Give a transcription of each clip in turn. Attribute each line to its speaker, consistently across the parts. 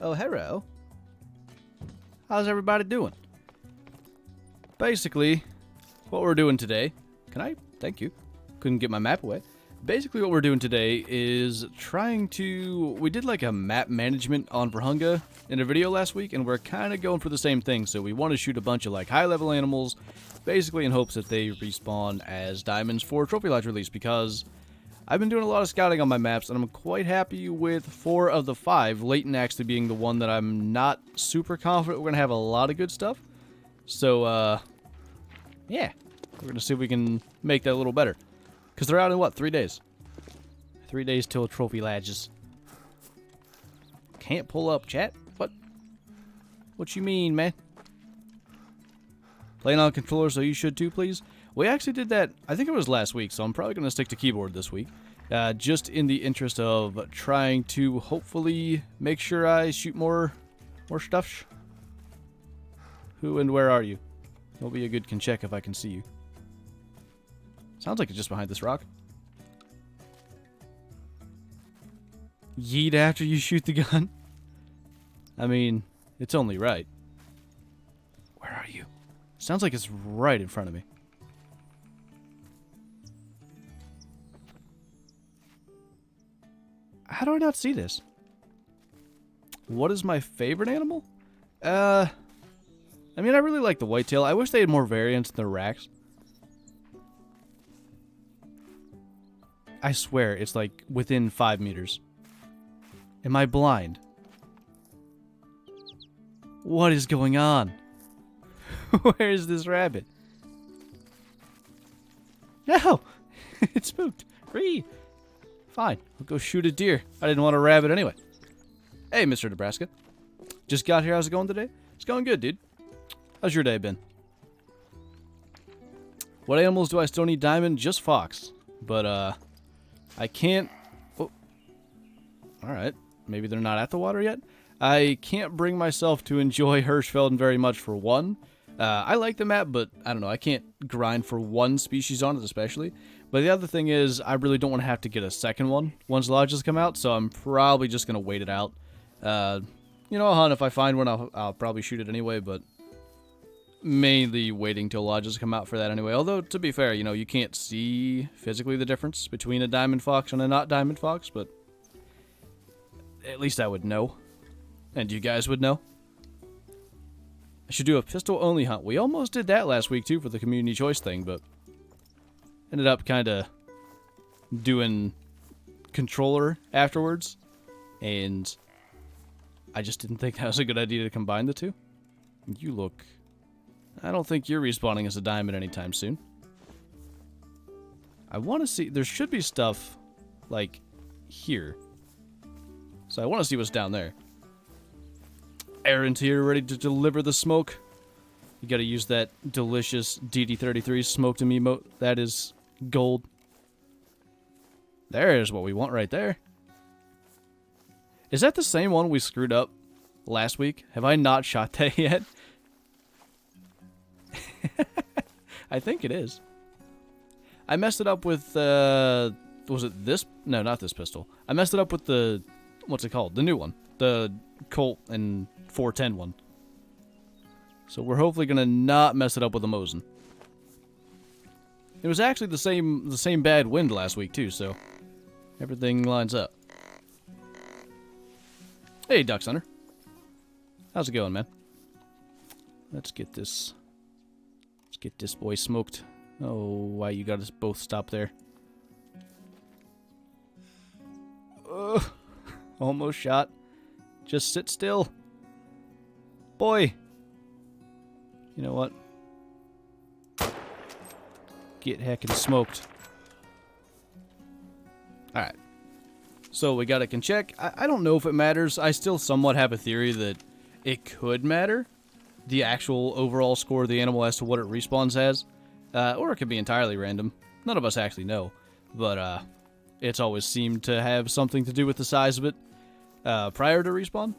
Speaker 1: Oh, hello. How's everybody doing? Basically, what we're doing today... Thank you. Couldn't get my map away. Basically, what we're doing today is trying to... We did like a map management on Verhunga in a video last week, and we're kind of going for the same thing. So we want to shoot a bunch of like high-level animals, basically in hopes that they respawn as diamonds for Trophy Lodge release, because I've been doing a lot of scouting on my maps, and I'm quite happy with 4 of the 5, Layton actually being the one that I'm not super confident we're going to have a lot of good stuff. So, yeah, we're going to see if we can make that a little better. Because they're out in, what, 3 days? 3 days till Trophy Lodges. Can't pull up, chat? What? What you mean, man? Playing on controller, so you should too, please. We actually did that, I think it was last week, so I'm probably going to stick to keyboard this week. Just in the interest of trying to hopefully make sure I shoot more stuff. Who and where are you? Nobody good can check if I can see you. Sounds like it's just behind this rock. Yeet after you shoot the gun? I mean, it's only right. Where are you? Sounds like it's right in front of me. How do I not see this? What is my favorite animal? I mean, I really like the whitetail. I wish they had more variants in the racks. I swear, it's like within 5 meters. Am I blind? What is going on? Where is this rabbit? No! It's spooked. Free. Fine. I'll go shoot a deer. I didn't want a rabbit anyway. Hey, Mr. Nebraska. Just got here. How's it going today? It's going good, dude. How's your day been? What animals do I still need diamond? Just fox. But, I can't... Oh. Alright. Maybe they're not at the water yet? I can't bring myself to enjoy Hirschfelden very much for one. I like the map, but I don't know. I can't grind for one species on it especially. But the other thing is, I really don't want to have to get a second one once lodges come out, so I'm probably just going to wait it out. You know, I'll hunt. If I find one, I'll probably shoot it anyway, but mainly waiting till lodges come out for that anyway. Although, to be fair, you know, you can't see physically the difference between a diamond fox and a not diamond fox, but at least I would know. And you guys would know. I should do a pistol-only hunt. We almost did that last week, too, for the community choice thing, but ended up kind of doing controller afterwards, and I just didn't think that was a good idea to combine the two. You look... I don't think you're respawning as a diamond anytime soon. I want to see... There should be stuff, like, here. So I want to see what's down there. Aaron's here, ready to deliver the smoke. You gotta use that delicious DD33 smoked emote. That is gold. There's what we want right there. Is that the same one we screwed up last week? Have I not shot that yet? I think it is. I messed it up with, was it this? No, not this pistol. I messed it up with the, what's it called? The new one. The Colt and 410 one. So we're hopefully gonna not mess it up with the Mosin. It was actually the same bad wind last week too, so everything lines up. Hey, Ducks Hunter. How's it going, man? Let's get this boy smoked. Oh, why you got us both stop there? Ugh, almost shot. Just sit still. Boy. You know what? Get heckin' smoked. Alright. So we got it can check. I don't know if it matters. I still somewhat have a theory that it could matter. The actual overall score of the animal as to what it respawns as. Or it could be entirely random. None of us actually know. But it's always seemed to have something to do with the size of it prior to respawn.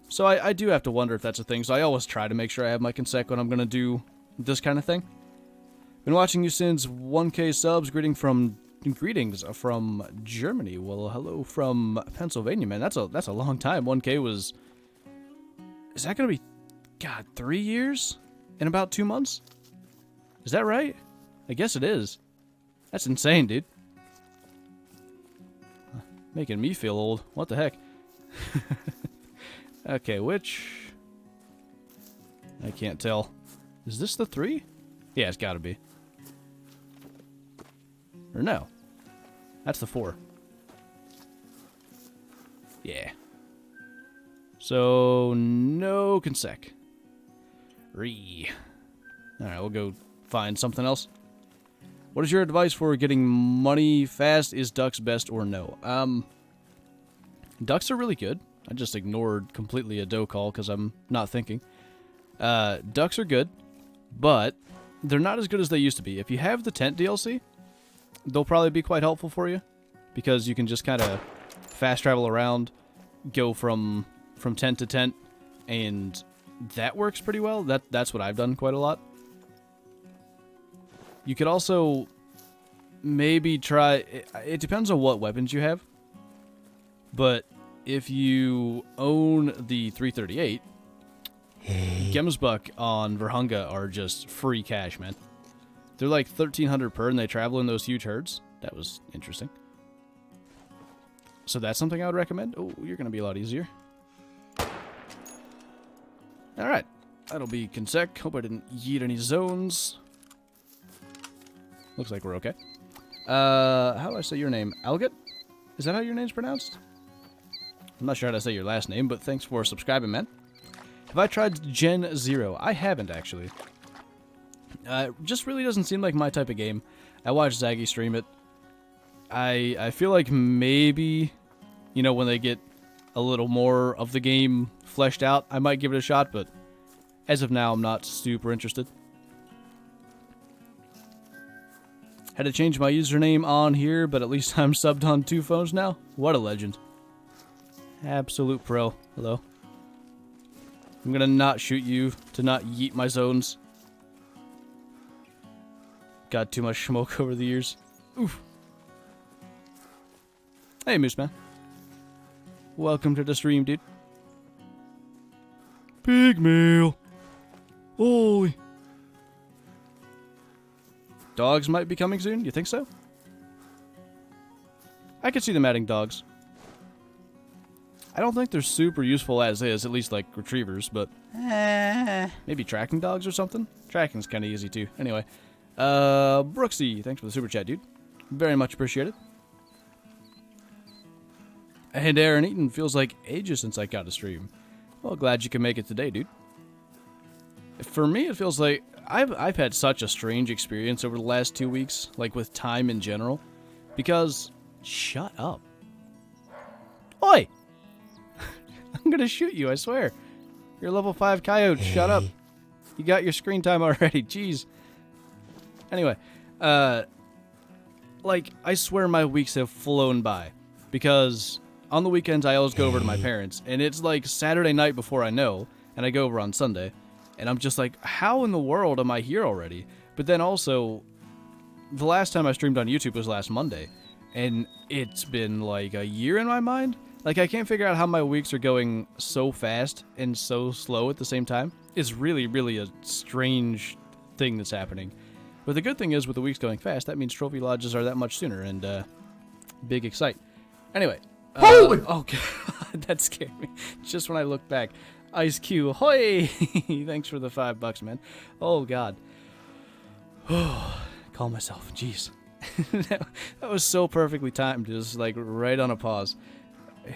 Speaker 1: So I do have to wonder if that's a thing. So I always try to make sure I have my consec when I'm going to do this kind of thing. Been watching you since 1K subs. Greetings from Germany. Well, hello from Pennsylvania, man. That's a long time. 1K was Is that going to be, God, 3 years in about 2 months? Is that right? I guess it is. That's insane, dude. Making me feel old. What the heck? Okay, which... I can't tell. Is this the 3? Yeah, it's gotta be. Or no. That's the 4. Yeah. So, no consec. Alright, we'll go find something else. What is your advice for getting money fast? Is ducks best or no? Ducks are really good. I just ignored completely a doe call because I'm not thinking. Ducks are good, but they're not as good as they used to be. If you have the tent DLC, they'll probably be quite helpful for you because you can just kind of fast travel around, go from tent to tent, and that works pretty well. That's what I've done quite a lot. You could also maybe try... It depends on what weapons you have. But if you own the 338, Gemsbuck on Verhunga are just free cash, man. They're like 1,300 per, and they travel in those huge herds. That was interesting. So that's something I would recommend. Oh, you're going to be a lot easier. Alright. That'll be consec. Hope I didn't yeet any zones. Looks like we're okay. How do I say your name? Algot? Is that how your name's pronounced? I'm not sure how to say your last name, but thanks for subscribing, man. Have I tried Gen 0? I haven't, actually. Just really doesn't seem like my type of game. I watched Zaggy stream it. I feel like maybe, you know, when they get a little more of the game fleshed out, I might give it a shot, but as of now, I'm not super interested. Had to change my username on here, but at least I'm subbed on 2 phones now. What a legend. Absolute pro. Hello. I'm gonna not shoot you to not yeet my zones. Got too much smoke over the years. Oof. Hey, Moose Man. Welcome to the stream, dude. Pigmail. Holy. Dogs might be coming soon? You think so? I could see them adding dogs. I don't think they're super useful as is, at least like retrievers, but maybe tracking dogs or something? Tracking's kind of easy too. Anyway, Brooksy, thanks for the super chat, dude. Very much appreciated. And Aaron Eaton, feels like ages since I got a stream. Well, glad you can make it today, dude. For me, it feels like I've had such a strange experience over the last 2 weeks, like with time in general, because shut up. Oi! I'm gonna shoot you, I swear. You're a level 5 coyote, shut up. You got your screen time already, jeez. Anyway, like, I swear my weeks have flown by, because on the weekends I always go over to my parents, and it's like Saturday night before I know, and I go over on Sunday. And I'm just like, how in the world am I here already? But then also, the last time I streamed on YouTube was last Monday. And it's been like a year in my mind. Like, I can't figure out how my weeks are going so fast and so slow at the same time. It's really, really a strange thing that's happening. But the good thing is, with the weeks going fast, that means trophy lodges are that much sooner. And, big excite. Anyway.
Speaker 2: Holy!
Speaker 1: Oh, God, that scared me. Just when I looked back. Ice Q, hoy! Thanks for the $5, man. Oh, God. Calm myself. Jeez. that was so perfectly timed. Just, like, right on a pause.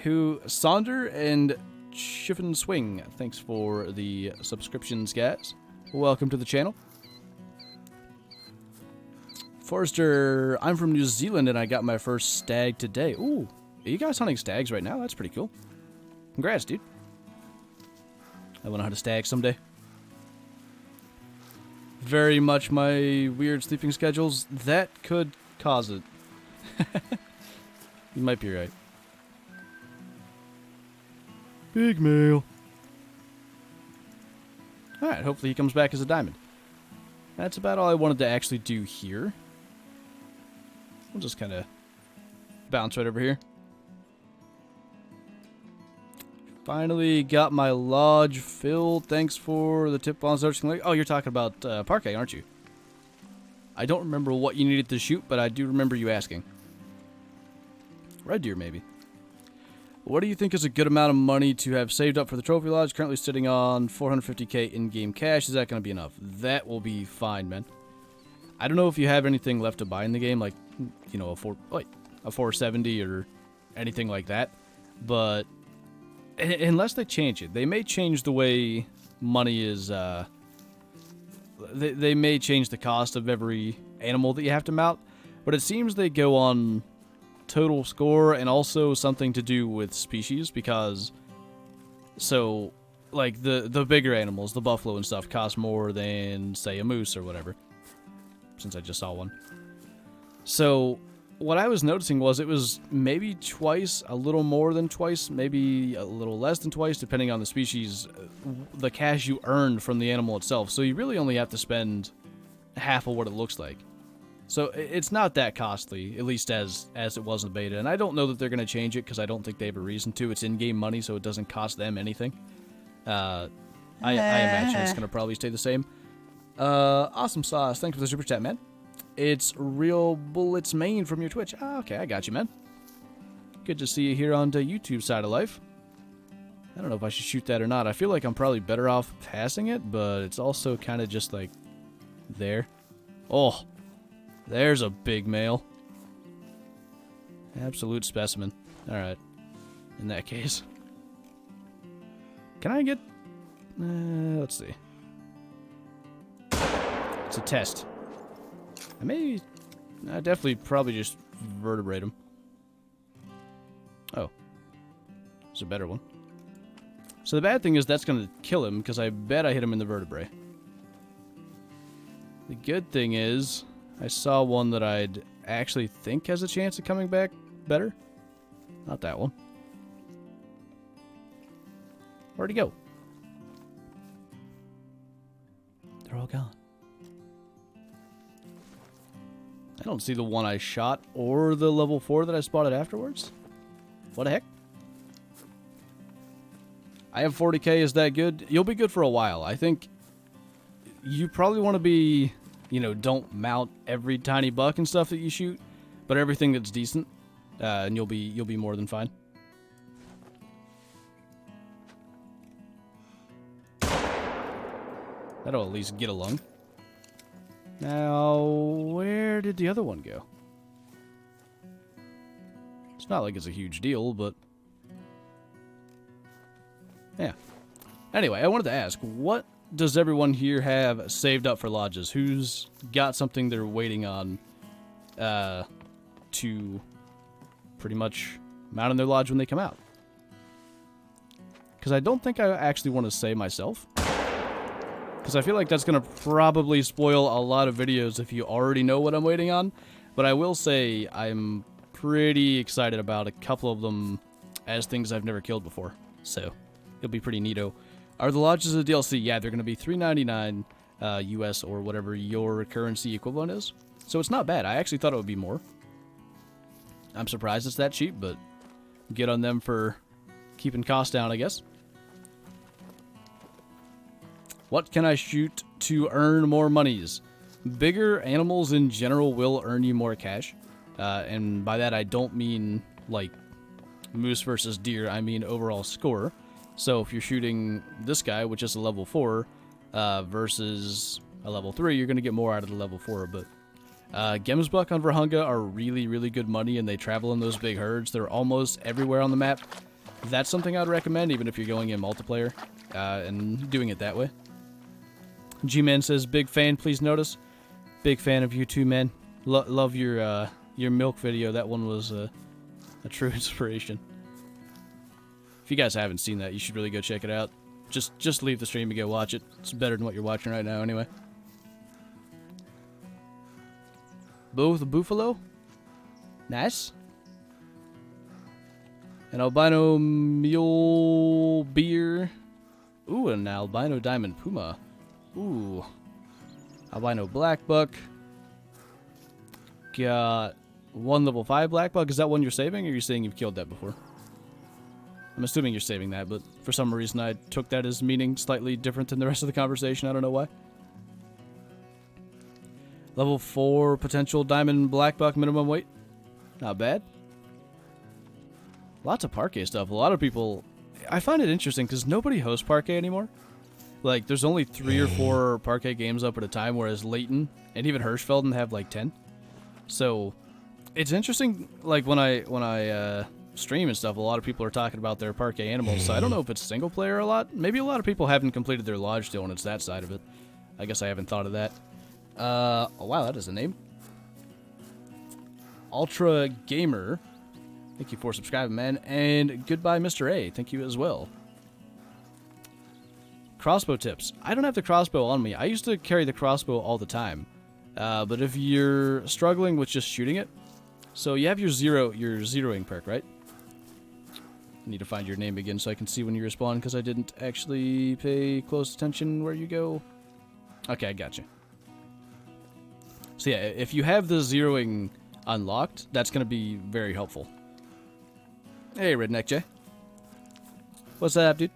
Speaker 1: Sonder and Chiffin Swing. Thanks for the subscriptions, guys. Welcome to the channel. Forrester, I'm from New Zealand, and I got my first stag today. Ooh, are you guys hunting stags right now? That's pretty cool. Congrats, dude. I want to hunt a stag someday. Very much my weird sleeping schedules. That could cause it. You might be right. Big male. Alright, hopefully he comes back as a diamond. That's about all I wanted to actually do here. We'll just kind of bounce right over here. Finally got my lodge filled. Thanks for the tip on searching lake. Oh, you're talking about parquet, aren't you? I don't remember what you needed to shoot, but I do remember you asking. Red deer, maybe. What do you think is a good amount of money to have saved up for the trophy lodge? Currently sitting on 450k in-game cash. Is that going to be enough? That will be fine, man. I don't know if you have anything left to buy in the game, like, you know, a 470 or anything like that. But unless they change it, they may change the way money is. They may change the cost of every animal that you have to mount. But it seems they go on total score and also something to do with species, because so like the bigger animals, the buffalo and stuff, cost more than say a moose or whatever, since I just saw one. So what I was noticing was it was maybe twice, a little more than twice, maybe a little less than twice, depending on the species, the cash you earned from the animal itself. So you really only have to spend half of what it looks like. So it's not that costly, at least as it was in the beta. And I don't know that they're going to change it, because I don't think they have a reason to. It's in-game money, so it doesn't cost them anything. I imagine it's going to probably stay the same. Awesome sauce. Thanks for the super chat, man. It's Real Bullets Main from your Twitch. Ah, okay, I got you, man. Good to see you here on the YouTube side of life. I don't know if I should shoot that or not. I feel like I'm probably better off passing it, but it's also kind of just like there. Oh, there's a big male. Absolute specimen. Alright. In that case. Can I get... let's see. It's a test. I definitely probably just vertebrate him. Oh. There's a better one. So the bad thing is that's going to kill him, because I bet I hit him in the vertebrae. The good thing is I saw one that I'd actually think has a chance of coming back better. Not that one. Where'd he go? They're all gone. I don't see the one I shot or the level 4 that I spotted afterwards. What the heck? I have 40k. Is that good? You'll be good for a while. I think you probably want to be, you know, don't mount every tiny buck and stuff that you shoot, but everything that's decent, and you'll be more than fine. That'll at least get a lung. Now, where did the other one go? It's not like it's a huge deal, but... yeah. Anyway, I wanted to ask, what does everyone here have saved up for lodges? Who's got something they're waiting on to pretty much mount in their lodge when they come out? Because I don't think I actually want to say myself. Because I feel like that's going to probably spoil a lot of videos if you already know what I'm waiting on. But I will say I'm pretty excited about a couple of them as things I've never killed before. So it'll be pretty neato. Are the lodges a DLC? Yeah, they're going to be $3.99 US or whatever your currency equivalent is. So it's not bad. I actually thought it would be more. I'm surprised it's that cheap, but good on them for keeping costs down, I guess. What can I shoot to earn more monies? Bigger animals in general will earn you more cash. And by that, I don't mean like moose versus deer. I mean overall score. So if you're shooting this guy, which is a level 4, versus a level 3, you're going to get more out of the level 4. But Gemsbuck on Verhunga are really, really good money, and they travel in those big herds. They're almost everywhere on the map. That's something I'd recommend, even if you're going in multiplayer and doing it that way. G-Man says, big fan, please notice. Big fan of you too, man. Love your milk video. That one was a true inspiration. If you guys haven't seen that, you should really go check it out. Just leave the stream and go watch it. It's better than what you're watching right now anyway. Both buffalo. Nice. An albino mule beer. Ooh, an albino diamond puma. Ooh. Albino black buck. Got one level 5 black buck. Is that one you're saving, or are you saying you've killed that before? I'm assuming you're saving that, but for some reason I took that as meaning slightly different than the rest of the conversation. I don't know why. Level 4 potential diamond black buck minimum weight. Not bad. Lots of parquet stuff. A lot of people... I find it interesting because nobody hosts parquet anymore. Like, there's only 3 or 4 parquet games up at a time, whereas Layton and even Hirschfelden have like 10. So, it's interesting, like, when I stream and stuff, a lot of people are talking about their parquet animals, so I don't know if it's single player a lot. Maybe a lot of people haven't completed their lodge still, and it's that side of it. I guess I haven't thought of that. Oh, wow, that is a name. Ultra Gamer. Thank you for subscribing, man. And goodbye, Mr. A. Thank you as well. Crossbow tips. I don't have the crossbow on me. I used to carry the crossbow all the time. But if you're struggling with just shooting it, so you have your zeroing perk, right? I need to find your name again so I can see when you respawn, because I didn't actually pay close attention where you go. Okay, I got you. So yeah, if you have the zeroing unlocked, that's going to be very helpful. Hey, Redneck Jay. What's up, dude?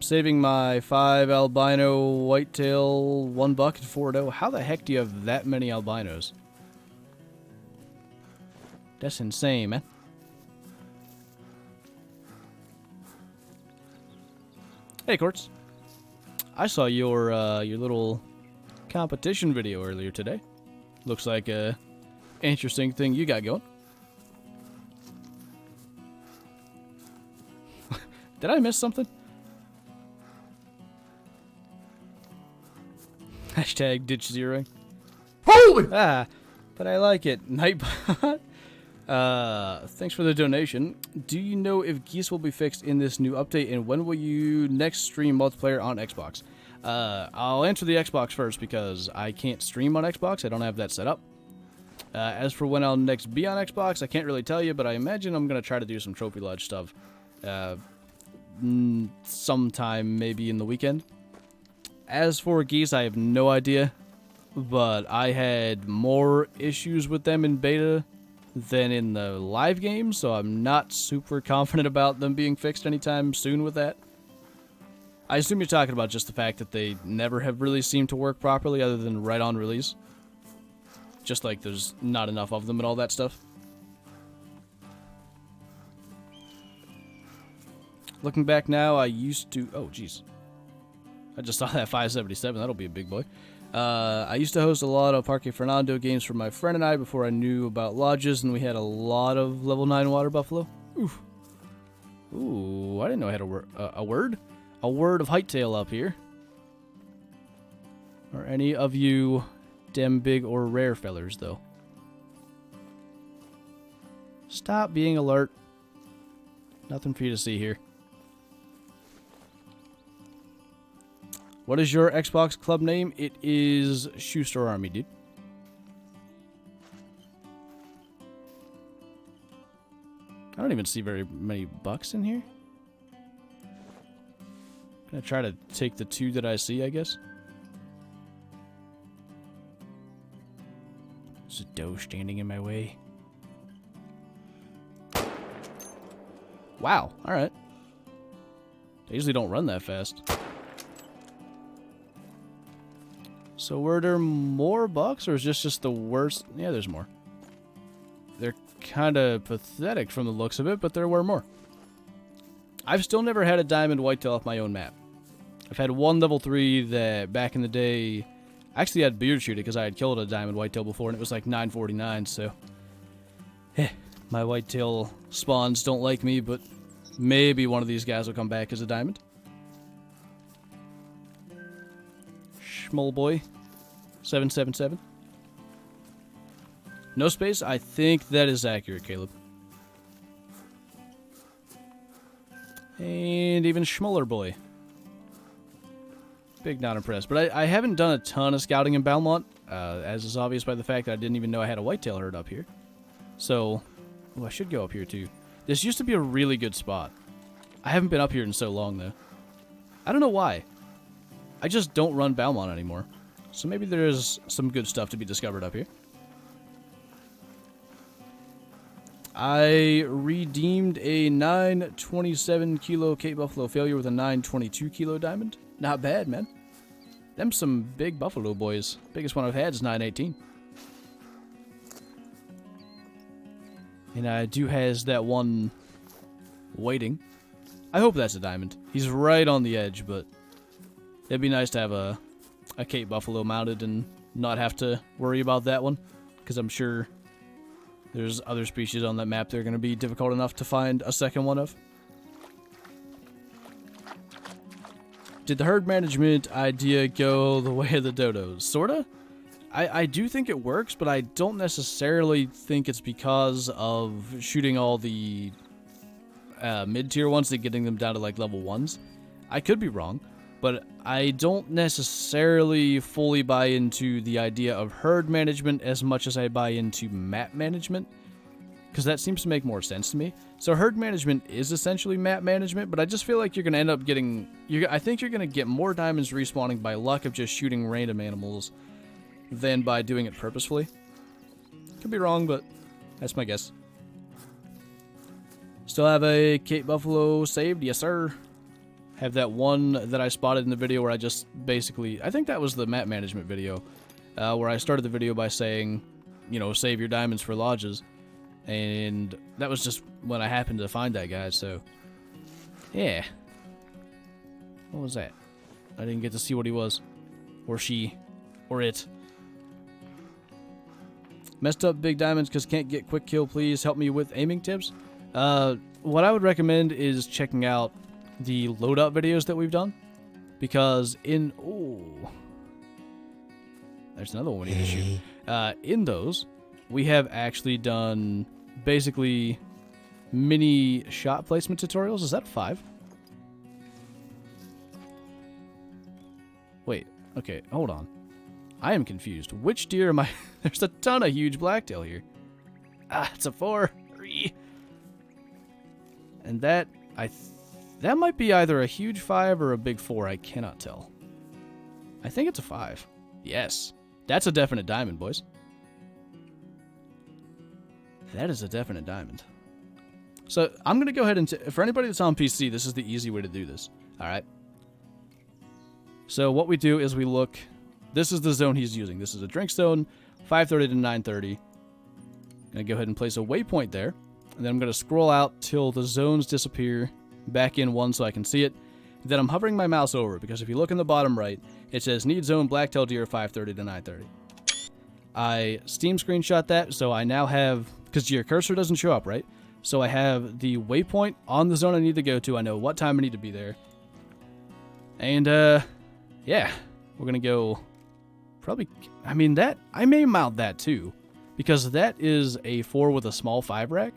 Speaker 1: Saving my 5 albino whitetail, 1 buck and 4 doe. How the heck do you have that many albinos? That's insane, man. Hey, Courts. I saw your little competition video earlier today. Looks like a interesting thing you got going. Did I miss something? Hashtag ditch zeroing.
Speaker 2: Holy!
Speaker 1: Ah, but I like it. Nightbot. Thanks for the donation. Do you know if geese will be fixed in this new update, and when will you next stream multiplayer on Xbox? I'll answer the Xbox first because I can't stream on Xbox. I don't have that set up. As for when I'll next be on Xbox, I can't really tell you, but I imagine I'm going to try to do some Trophy Lodge stuff. Sometime maybe in the weekend. As for geese, I have no idea, but I had more issues with them in beta than in the live game, so I'm not super confident about them being fixed anytime soon with that. I assume you're talking about just the fact that they never have really seemed to work properly other than right on release. Just like there's not enough of them and all that stuff. Looking back now, I used to... Oh, jeez. I just saw that 577. That'll be a big boy. I used to host a lot of Parque Fernando games for my friend and I before I knew about lodges, and we had a lot of level 9 water buffalo. Oof. Ooh, I didn't know I had a word? A word of hightail up here. Are any of you dem big or rare fellers, though? Stop being alert. Nothing for you to see here. What is your Xbox club name? It is Shoe Store Army, dude. I don't even see very many bucks in here. I'm gonna try to take the 2 that I see, I guess. There's a doe standing in my way. Wow, alright. They usually don't run that fast. So were there more bucks, or is this just the worst? Yeah, there's more. They're kind of pathetic from the looks of it, but there were more. I've still never had a diamond whitetail off my own map. I've had one level 3 that back in the day, I actually had beard shoot it because I had killed a diamond whitetail before, and it was like 949, so... my whitetail spawns don't like me, but maybe one of these guys will come back as a diamond. Schmoll boy. 777. No space? I think that is accurate, Caleb. And even Schmoller boy. Big not impressed. But I haven't done a ton of scouting in Belmont, as is obvious by the fact that I didn't even know I had a whitetail herd up here. So, I should go up here too. This used to be a really good spot. I haven't been up here in so long, though. I don't know why. I just don't run Belmont anymore. So maybe there is some good stuff to be discovered up here. I redeemed a 927 kilo Cape Buffalo failure with a 922 kilo diamond. Not bad, man. Them some big buffalo boys. Biggest one I've had is 918. And I do has that one waiting. I hope that's a diamond. He's right on the edge, but it'd be nice to have a Cape Buffalo mounted and not have to worry about that one, because I'm sure there's other species on that map that are going to be difficult enough to find a second one of. Did the herd management idea go the way of the dodos? Sorta. I do think it works, but I don't necessarily think it's because of shooting all the mid-tier ones and getting them down to like level 1s. I could be wrong, but I don't necessarily fully buy into the idea of herd management as much as I buy into map management, because that seems to make more sense to me. So herd management is essentially map management, but I just feel like you're going to end up getting... I think you're going to get more diamonds respawning by luck of just shooting random animals than by doing it purposefully. Could be wrong, but that's my guess. Still have a Cape Buffalo saved? Yes, sir. Have that one that I spotted in the video where I just basically... I think that was the map management video, where I started the video by saying, you know, save your diamonds for lodges. And that was just when I happened to find that guy, so... yeah. What was that? I didn't get to see what he was. Or she. Or it. Messed up big diamonds because can't get quick kill. Please help me with aiming tips. What I would recommend is checking out the loadout videos that we've done, because in... ooh, there's another one we need to shoot. In those, we have actually done basically mini shot placement tutorials. Is that a 5? Wait, okay, hold on. I am confused. Which deer am I... There's a ton of huge blacktail here. Ah, it's a 4. 3. And that... that might be either a huge 5 or a big 4. I cannot tell. I think it's a 5. Yes. That's a definite diamond, boys. That is a definite diamond. So, I'm going to go ahead and... for anybody that's on PC, this is the easy way to do this. Alright? So, what we do is we look... This is the zone he's using. This is a drink zone, 530 to 930. I'm going to go ahead and place a waypoint there. And then I'm going to scroll out till the zones disappear back in one so I can see it. Then I'm hovering my mouse over it, because if you look in the bottom right, it says need zone blacktail deer 530 to 930. I Steam screenshot that, so I now have... because your cursor doesn't show up, right? So I have the waypoint on the zone I need to go to. I know what time I need to be there. And, yeah. We're going to go... probably... I mean, that... I may mount that, too. Because that is a 4 with a small 5 rack.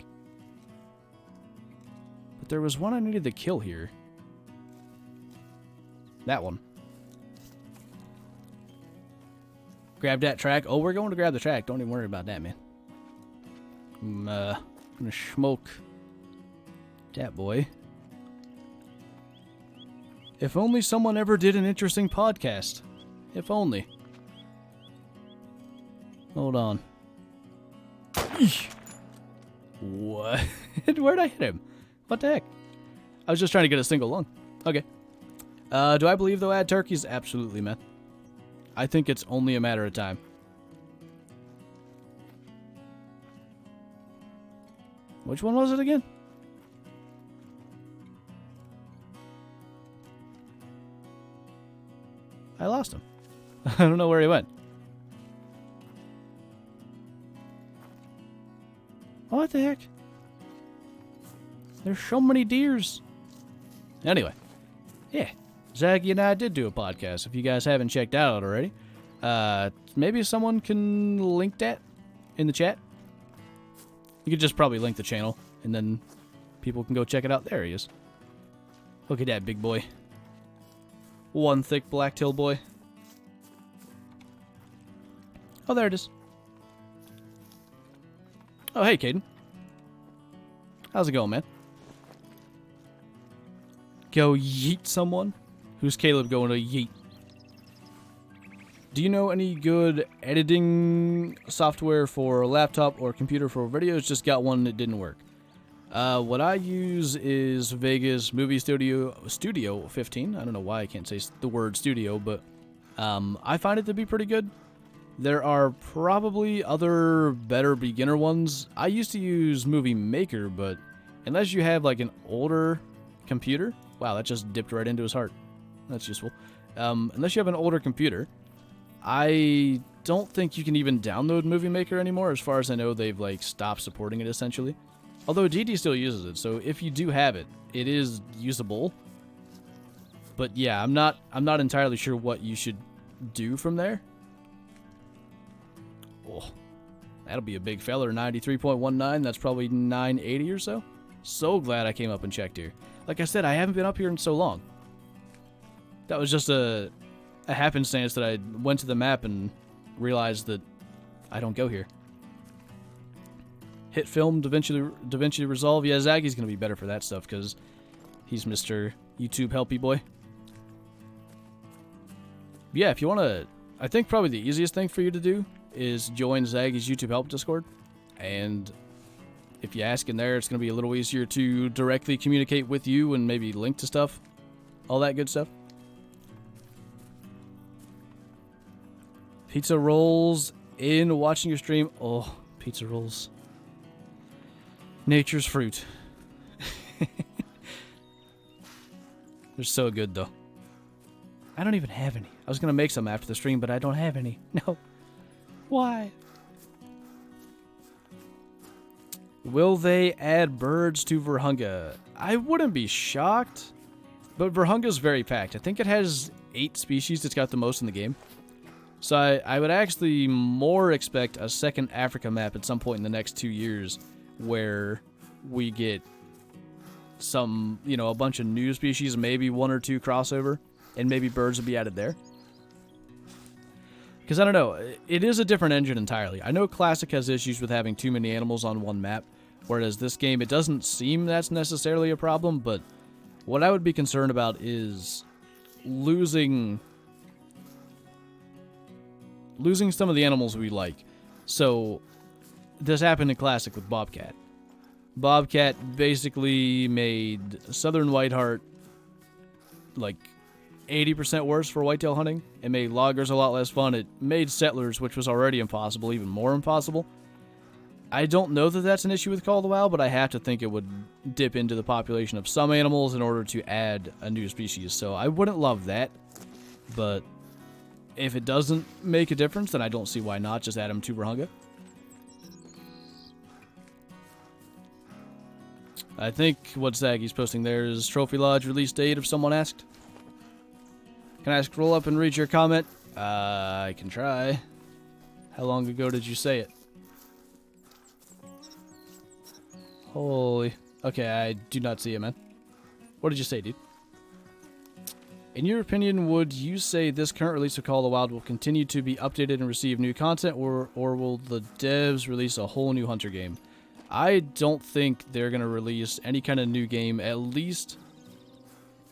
Speaker 1: But there was one I needed to kill here. That one. Grab that track. Oh, we're going to grab the track. Don't even worry about that, man. I'm gonna smoke that boy. If only someone ever did an interesting podcast. If only. Hold on. Eesh. What? Where'd I hit him? What the heck? I was just trying to get a single lung. Okay. Do I believe they'll add turkeys? Absolutely, man. I think it's only a matter of time. Which one was it again? I lost him. I don't know where he went. What the heck? There's so many deers. Anyway. Yeah. Zaggy and I did do a podcast. If you guys haven't checked that out already. Maybe someone can link that in the chat. You could just probably link the channel, and then people can go check it out. There he is. Look at that big boy. One thick black-tailed boy. Oh, there it is. Oh, hey, Caden. How's it going, man? Go yeet someone? Who's Caleb going to yeet? Do you know any good editing software for laptop or computer for videos? Just got one that didn't work. What I use is Vegas Movie Studio 15. I don't know why I can't say the word studio, but I find it to be pretty good. There are probably other better beginner ones. I used to use Movie Maker, but unless you have like an older computer, wow, that just dipped right into his heart. That's useful. Unless you have an older computer, I don't think you can even download Movie Maker anymore. As far as I know, they've like stopped supporting it essentially. Although DD still uses it, so if you do have it, it is usable. But yeah, I'm not entirely sure what you should do from there. Oh, that'll be a big feller, 93.19. That's probably 980 or so. So glad I came up and checked here. Like I said, I haven't been up here in so long. That was just a happenstance that I went to the map and realized that I don't go here. Hit film, DaVinci Resolve. Yeah, Zaggy's going to be better for that stuff because he's Mr. YouTube helpy boy. Yeah, if you want to, I think probably the easiest thing for you to do is join Zaggy's YouTube help Discord. And if you ask in there, it's going to be a little easier to directly communicate with you and maybe link to stuff. All that good stuff. Pizza rolls in watching your stream. Oh, pizza rolls. Nature's fruit. They're so good, though. I don't even have any. I was going to make some after the stream, but I don't have any. No. Why? Will they add birds to Virunga? I wouldn't be shocked, but Virunga's very packed. I think it has 8 species. It's got the most in the game. So I would actually more expect a second Africa map at some point in the next 2 years where we get some, you know, a bunch of new species, maybe 1 or 2 crossover, and maybe birds will be added there. Because I don't know, it is a different engine entirely. I know Classic has issues with having too many animals on one map, whereas this game, it doesn't seem that's necessarily a problem, but what I would be concerned about is losing some of the animals we like. So this happened in Classic with Bobcat. Bobcat basically made Southern Whiteheart like 80% worse for whitetail hunting. It made loggers a lot less fun. It made settlers, which was already impossible, even more impossible. I don't know that that's an issue with Call of the Wild, but I have to think it would dip into the population of some animals in order to add a new species. So I wouldn't love that, but if it doesn't make a difference, then I don't see why not just add them to Virunga. I think what Zaggy's posting there is Trophy Lodge release date, if someone asked. Can I scroll up and read your comment? I can try. How long ago did you say it? Holy. Okay, I do not see it, man. What did you say, dude? In your opinion, would you say this current release of Call of the Wild will continue to be updated and receive new content, or will the devs release a whole new Hunter game? I don't think they're going to release any kind of new game, at least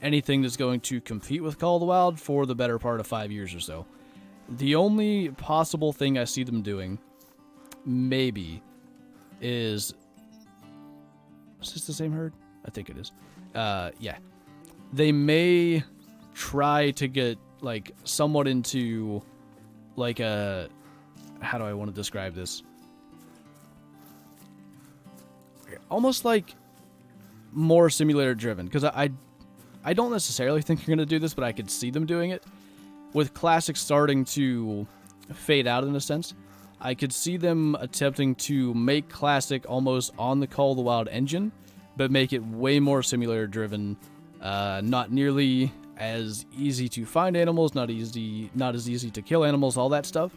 Speaker 1: anything that's going to compete with Call of the Wild for the better part of 5 years or so. The only possible thing I see them doing, maybe, is this the same herd? I think it is. Yeah. They may try to get, like, somewhat into, like, a... How do I want to describe this? Almost like more simulator driven, because I don't necessarily think you're going to do this, but I could see them doing it. With Classic starting to fade out in a sense, I could see them attempting to make Classic almost on the Call of the Wild engine, but make it way more simulator driven, not nearly as easy to find animals, not as easy to kill animals, all that stuff,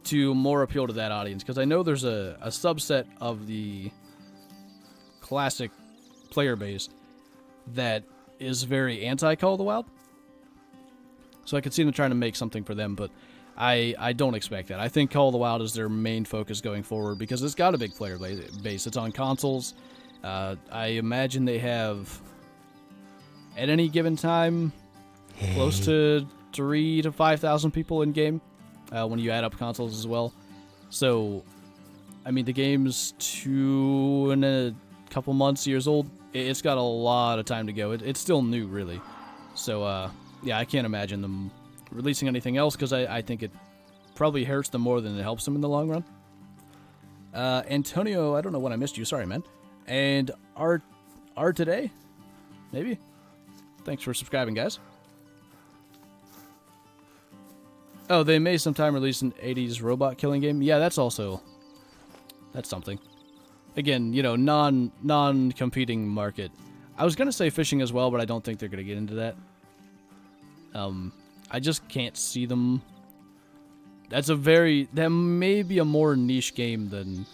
Speaker 1: to more appeal to that audience. Because I know there's a subset of the Classic player base that is very anti-Call of the Wild. So I could see them trying to make something for them, but I don't expect that. I think Call of the Wild is their main focus going forward because it's got a big player base. It's on consoles. I imagine they have, at any given time, close to 3,000 to 5,000 people in game. when you add up consoles as well. So, I mean, the game's 2 and a couple months, years old. It's got a lot of time to go. It's still new, really. So, yeah, I can't imagine them releasing anything else because I think it probably hurts them more than it helps them in the long run. Antonio, I don't know when I missed you. Sorry, man. And R today? Maybe? Thanks for subscribing, guys. Oh, they may sometime release an 80s robot killing game. Yeah, that's something. Again, you know, non-competing market. I was gonna say fishing as well, but I don't think they're gonna get into that. I just can't see them. That may be a more niche game than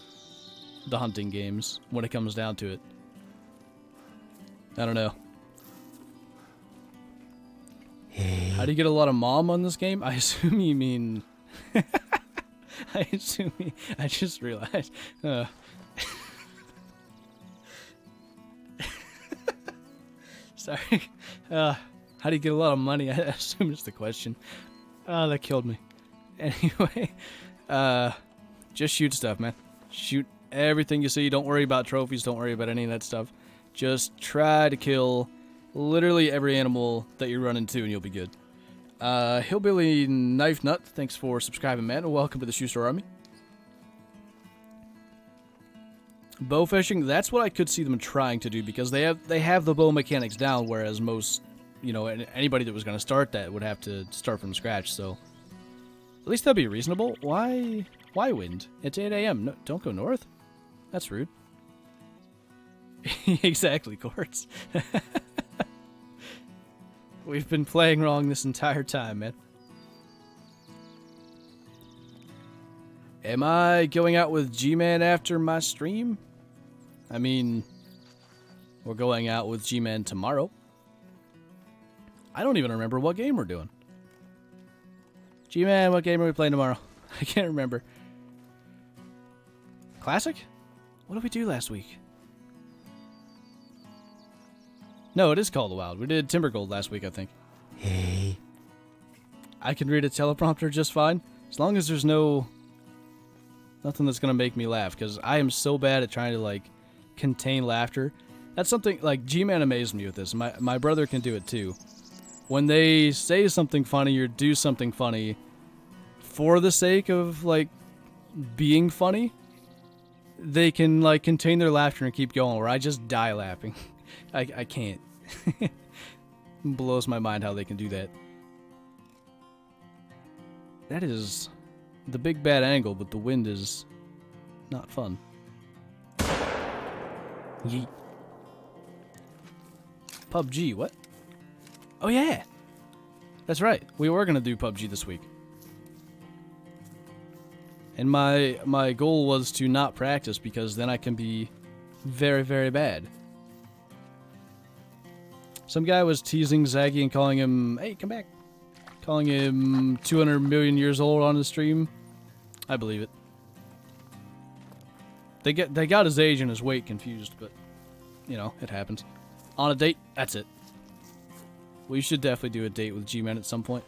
Speaker 1: the hunting games when it comes down to it. I don't know.
Speaker 2: Hey.
Speaker 1: How do you get a lot of mom on this game? I assume you mean... I just realized. Sorry. How do you get a lot of money? I assume it's the question. Oh, that killed me. Anyway, just shoot stuff, man. Shoot everything you see. Don't worry about trophies. Don't worry about any of that stuff. Just try to kill literally every animal that you run into, and you'll be good. Hillbilly Knife Nut, thanks for subscribing, man, and welcome to the Shoester Army. Bow fishing, that's what I could see them trying to do, because they have the bow mechanics down, whereas most, you know, anybody that was going to start that would have to start from scratch, so at least that'd be reasonable. Why wind? It's 8 a.m. No, don't go north. That's rude. Exactly, Quartz. We've been playing wrong this entire time, man. Am I going out with G-Man after my stream? I mean, we're going out with G-Man tomorrow. I don't even remember what game we're doing. G-Man, what game are we playing tomorrow? I can't remember. Classic? What did we do last week? No, it is Call of the Wild. We did Timber Gold last week, I think.
Speaker 2: Hey.
Speaker 1: I can read a teleprompter just fine, as long as there's nothing that's gonna make me laugh, because I am so bad at trying to, like, contain laughter. That's something, like, G-Man amazed me with this. My brother can do it, too. When they say something funny or do something funny for the sake of, like, being funny, they can, like, contain their laughter and keep going, where I just die laughing. I can't. It blows my mind how they can do that. That is the big bad angle, but the wind is not fun. Yeet. PUBG, what? Oh yeah! That's right, we were gonna do PUBG this week. And my goal was to not practice, because then I can be very, very bad. Some guy was teasing Zaggy and calling him, hey, come back. Calling him 200 million years old on the stream. I believe it. They got his age and his weight confused, but, you know, it happens. On a date, that's it. We should definitely do a date with G-Man at some point.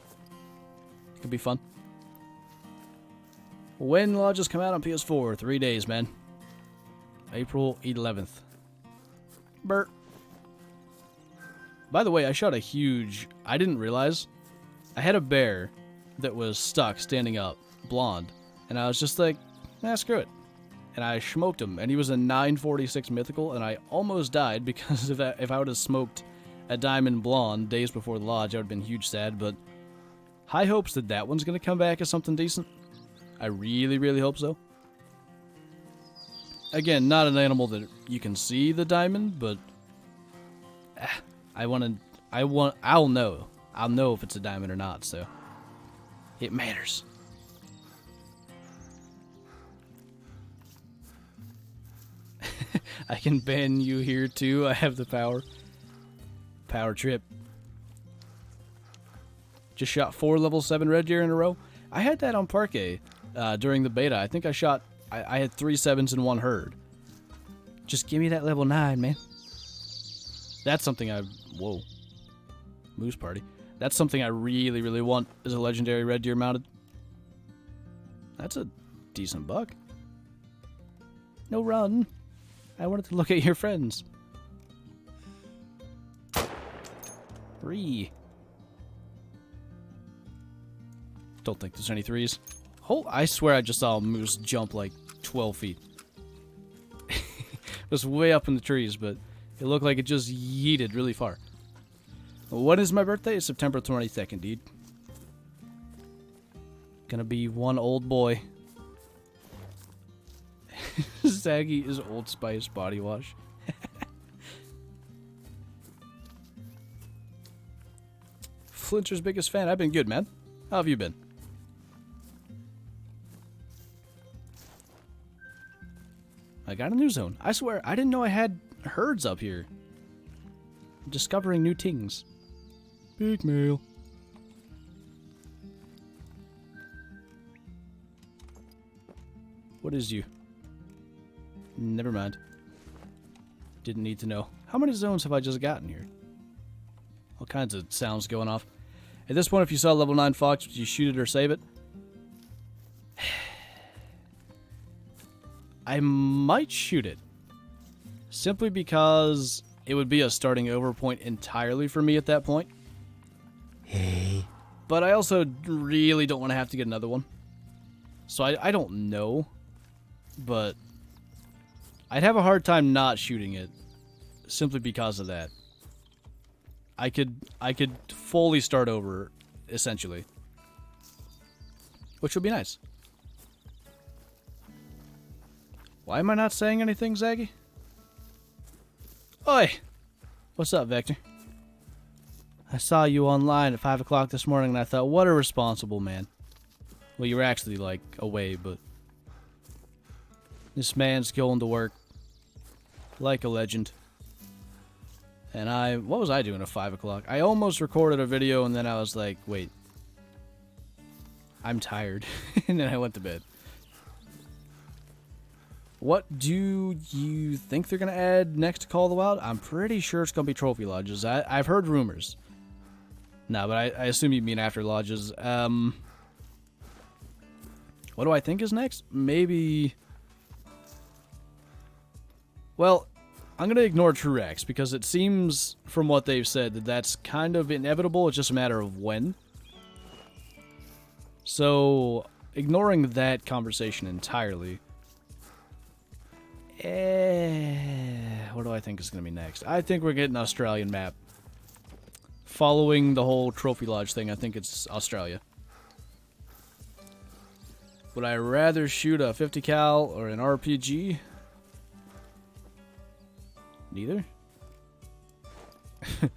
Speaker 1: It could be fun. When Lodges come out on PS4? 3 days, man. April 11th. Bert. By the way, I shot a huge... I didn't realize. I had a bear that was stuck, standing up, blonde. And I was just like, nah, screw it. And I smoked him. And he was a 946 mythical, and I almost died because if I would have smoked a diamond blonde days before the lodge, I would have been huge sad. But high hopes that that one's going to come back as something decent. I really, really hope so. Again, not an animal that you can see the diamond, but... I'll know. I'll know if it's a diamond or not, so it matters. I can ban you here too. I have the power. Power trip. Just shot 4 level 7 red deer in a row. I had that on Parquet during the beta. I think I had 3 7s in one herd. Just give me that level 9, man. That's something whoa. Moose party. That's something I really, really want, is a legendary red deer mounted. That's a decent buck. No, run. I wanted to look at your friends. Three. Don't think there's any threes. Oh, I swear I just saw a moose jump like 12 feet. It was way up in the trees, but it looked like it just yeeted really far. When is my birthday? It's September 22nd, dude. Gonna be one old boy. Zaggy is Old Spice body wash. Flinter's biggest fan. I've been good, man. How have you been? I got a new zone. I swear, I didn't know I had herds up here. Discovering new things. Big male. What is you? Never mind. Didn't need to know. How many zones have I just gotten here? All kinds of sounds going off. At this point, if you saw level 9 fox, would you shoot it or save it? I might shoot it. Simply because it would be a starting over point entirely for me at that point.
Speaker 2: Hey.
Speaker 1: But I also really don't want to have to get another one. So I don't know. But I'd have a hard time not shooting it. Simply because of that. I could fully start over, essentially. Which would be nice. Why am I not saying anything, Zaggy? Oi! What's up, Vector? I saw you online at 5 o'clock this morning and I thought, what a responsible man. Well, you were actually, like, away, but... This man's going to work. Like a legend. And what was I doing at 5 o'clock? I almost recorded a video and then I was like, wait. I'm tired. And then I went to bed. What do you think they're going to add next to Call of the Wild? I'm pretty sure it's going to be trophy lodges. I've heard rumors. No, but I assume you mean after lodges. What do I think is next? Maybe... Well, I'm going to ignore Truex because it seems from what they've said that that's kind of inevitable. It's just a matter of when. So, ignoring that conversation entirely... what do I think is going to be next? I think we're getting an Australian map. Following the whole Trophy Lodge thing, I think it's Australia. Would I rather shoot a 50 cal or an RPG? Neither. I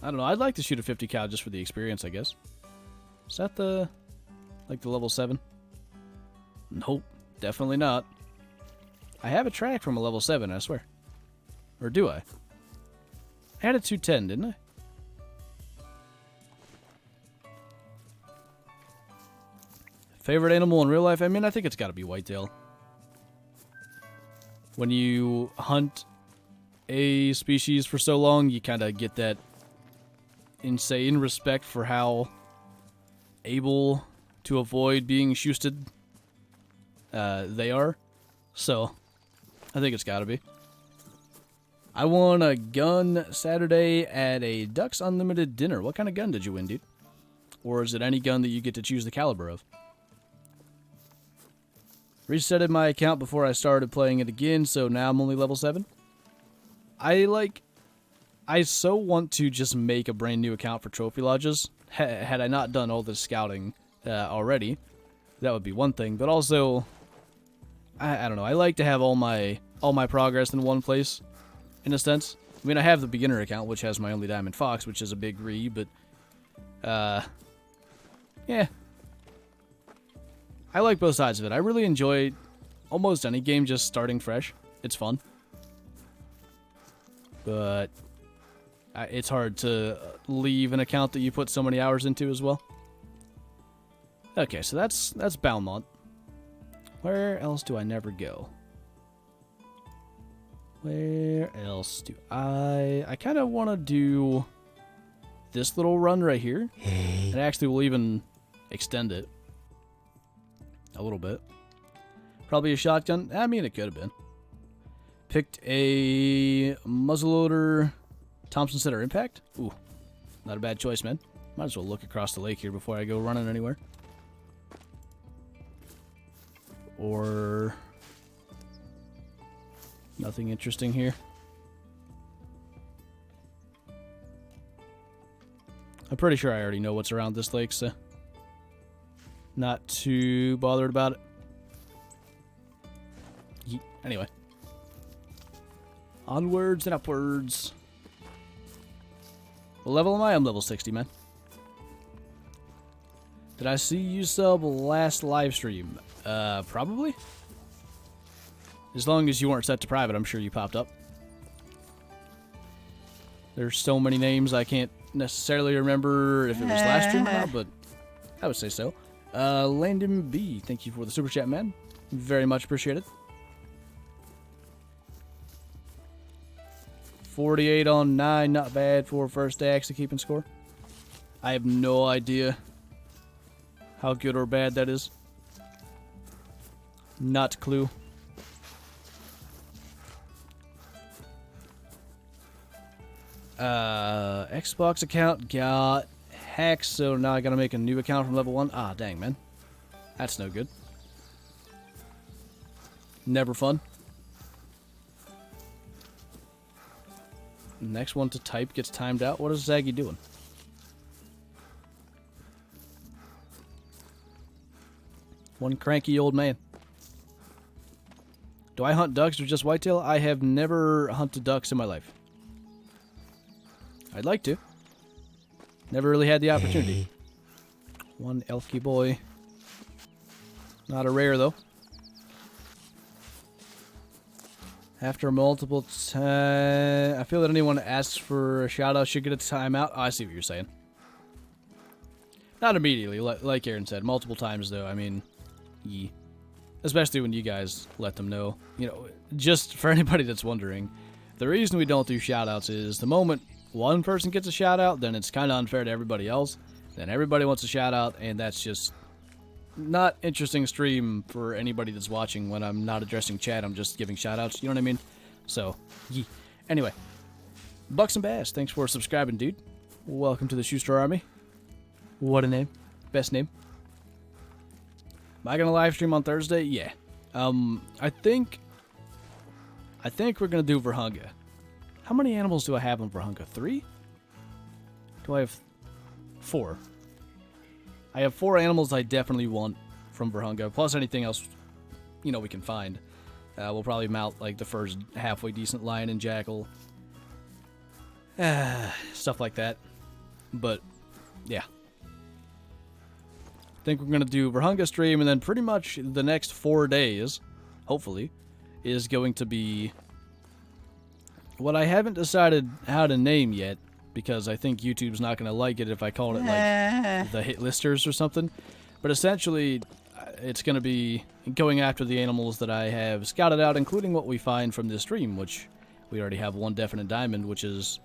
Speaker 1: don't know. I'd like to shoot a 50 cal just for the experience, I guess. Is that the level 7? Nope, definitely not. I have a track from a level 7, I swear. Or do I? I had a 210, didn't I? Favorite animal in real life? I mean, I think it's got to be whitetail. When you hunt a species for so long, you kind of get that insane respect for how able to avoid being shoosted they are. So, I think it's got to be. I won a gun Saturday at a Ducks Unlimited dinner. What kind of gun did you win, dude? Or is it any gun that you get to choose the caliber of? Resetted my account before I started playing it again, so now I'm only level 7. I so want to just make a brand new account for Trophy Lodges. Had I not done all this scouting already, that would be one thing. But also, I don't know. I like to have all my progress in one place, in a sense. I mean, I have the beginner account, which has my only diamond fox, which is a big re, but yeah. I like both sides of it. I really enjoy almost any game just starting fresh. It's fun. But it's hard to leave an account that you put so many hours into as well. Okay, so that's Balmont. Where else do I never go? Where else do I kind of want to do this little run right here.
Speaker 2: Hey.
Speaker 1: And actually we'll even extend it. A little bit. Probably a shotgun. I mean, it could have been. Picked a muzzleloader Thompson Center Impact. Ooh, not a bad choice, man. Might as well look across the lake here before I go running anywhere. Or nothing interesting here. I'm pretty sure I already know what's around this lake, so not too bothered about it. Anyway. Onwards and upwards. What level am I? I'm level 60, man. Did I see you sub last live stream? Probably. As long as you weren't set to private, I'm sure you popped up. There's so many names I can't necessarily remember if it was last stream or not, but I would say so. Landon B, thank you for the super chat, man. Very much appreciated. 48 on 9, not bad for first day actually keeping score. I have no idea how good or bad that is. Not a clue. Xbox account got hacked, so now I gotta make a new account from level 1. Ah, dang, man. That's no good. Never fun. Next one to type gets timed out. What is Zaggy doing? One cranky old man. Do I hunt ducks or just whitetail? I have never hunted ducks in my life. I'd like to. Never really had the opportunity.
Speaker 2: Hey.
Speaker 1: One elky boy. Not a rare, though. After multiple times, I feel that anyone that asks for a shout-out should get a timeout. Oh, I see what you're saying. Not immediately, like Aaron said. Multiple times, though. I mean, yeah. Especially when you guys let them know. You know, just for anybody that's wondering, the reason we don't do shout-outs is the moment one person gets a shout-out, then it's kind of unfair to everybody else. Then everybody wants a shout-out, and that's just not interesting stream for anybody that's watching when I'm not addressing chat. I'm just giving shout-outs. You know what I mean? So, yeah. Anyway, Bucks and Bass, thanks for subscribing, dude. Welcome to the Shoester Army. What a name. Best name. Am I gonna live stream on Thursday? Yeah. I think we're gonna do Virhunga. How many animals do I have on Virhunga? 3? Do I have 4? I have 4 animals I definitely want from Virhunga, plus anything else, you know, we can find. We'll probably mount, like, the first halfway decent lion and jackal. Stuff like that. But, yeah. I think we're going to do Virhunga stream, and then pretty much the next 4 days, hopefully, is going to be what I haven't decided how to name yet, because I think YouTube's not going to like it if I call it, like, the hit listers or something. But essentially, it's going to be going after the animals that I have scouted out, including what we find from this stream, which we already have one definite diamond, which is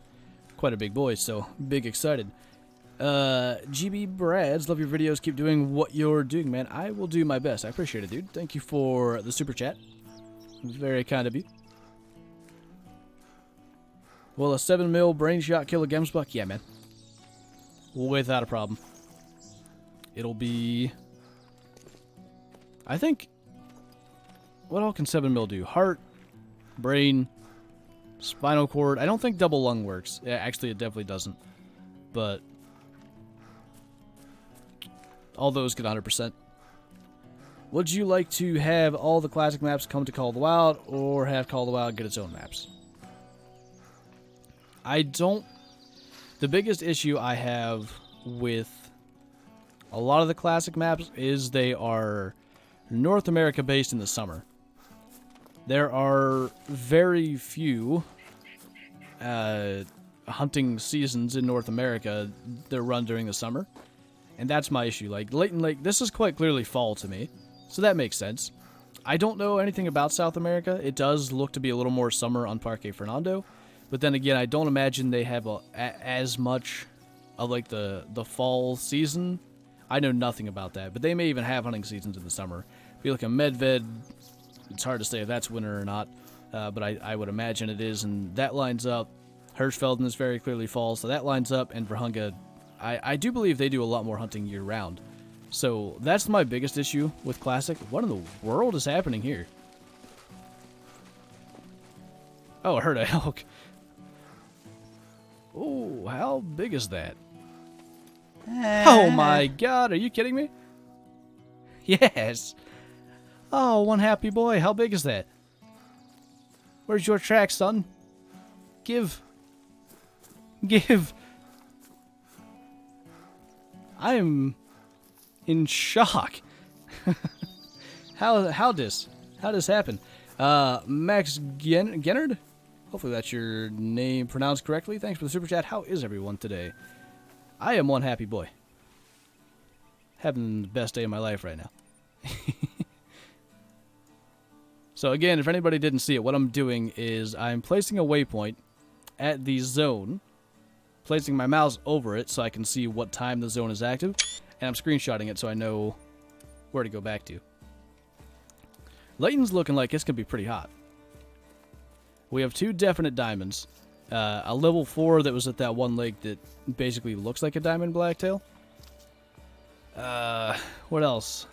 Speaker 1: quite a big boy, so big excited. GB Brads, love your videos. Keep doing what you're doing, man. I will do my best. I appreciate it, dude. Thank you for the super chat. Very kind of you. Will a 7mm brain shot kill a gemsbuck? Yeah, man. Without a problem. It'll be... I think... What all can 7mm do? Heart, brain, spinal cord. I don't think double lung works. Yeah, actually, it definitely doesn't. But... all those get 100%. Would you like to have all the classic maps come to Call of the Wild, or have Call of the Wild get its own maps? I don't... The biggest issue I have with a lot of the classic maps is they are North America based in the summer. There are very few hunting seasons in North America that run during the summer. And that's my issue. Like, Layton Lake, this is quite clearly fall to me. So that makes sense. I don't know anything about South America. It does look to be a little more summer on Parque Fernando. But then again, I don't imagine they have as much of, like, the fall season I know nothing about that, but they may even have hunting seasons in the summer. If you look at Medved, it's hard to say if that's winter or not, but I would imagine it is, and that lines up. Hirschfelden is very clearly fall, so that lines up, and Verhunga, I do believe they do a lot more hunting year-round. So that's my biggest issue with Classic. What in the world is happening here? Oh, I heard an elk. Oh, how big is that? Oh my god, are you kidding me? Yes. Oh, one happy boy. How big is that? Where's your track, son? Give. I'm in shock. How this happen? Max Gennard? Hopefully that's your name pronounced correctly. Thanks for the super chat. How is everyone today? I am one happy boy. Having the best day of my life right now. So again, if anybody didn't see it, what I'm doing is I'm placing a waypoint at the zone, placing my mouse over it so I can see what time the zone is active, and I'm screenshotting it so I know where to go back to. Layton's looking like it's going to be pretty hot. We have 2 definite diamonds. A level 4 that was at that one lake that basically looks like a diamond blacktail. What else?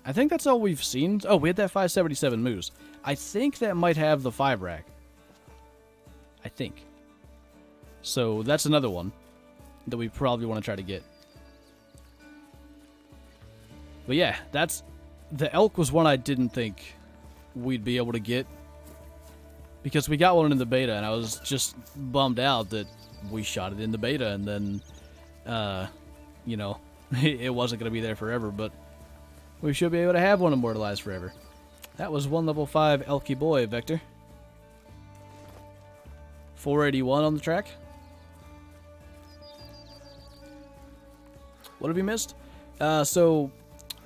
Speaker 1: I think that's all we've seen. Oh, we had that 577 moose. I think that might have the 5 rack. I think. So that's another one that we probably want to try to get. But yeah, the elk was one I didn't think we'd be able to get, because we got one in the beta, and I was just bummed out that we shot it in the beta, and then, you know, it wasn't going to be there forever, but we should be able to have one immortalized forever. That was one level 5 elky boy, Vector. 481 on the track. What have you missed? So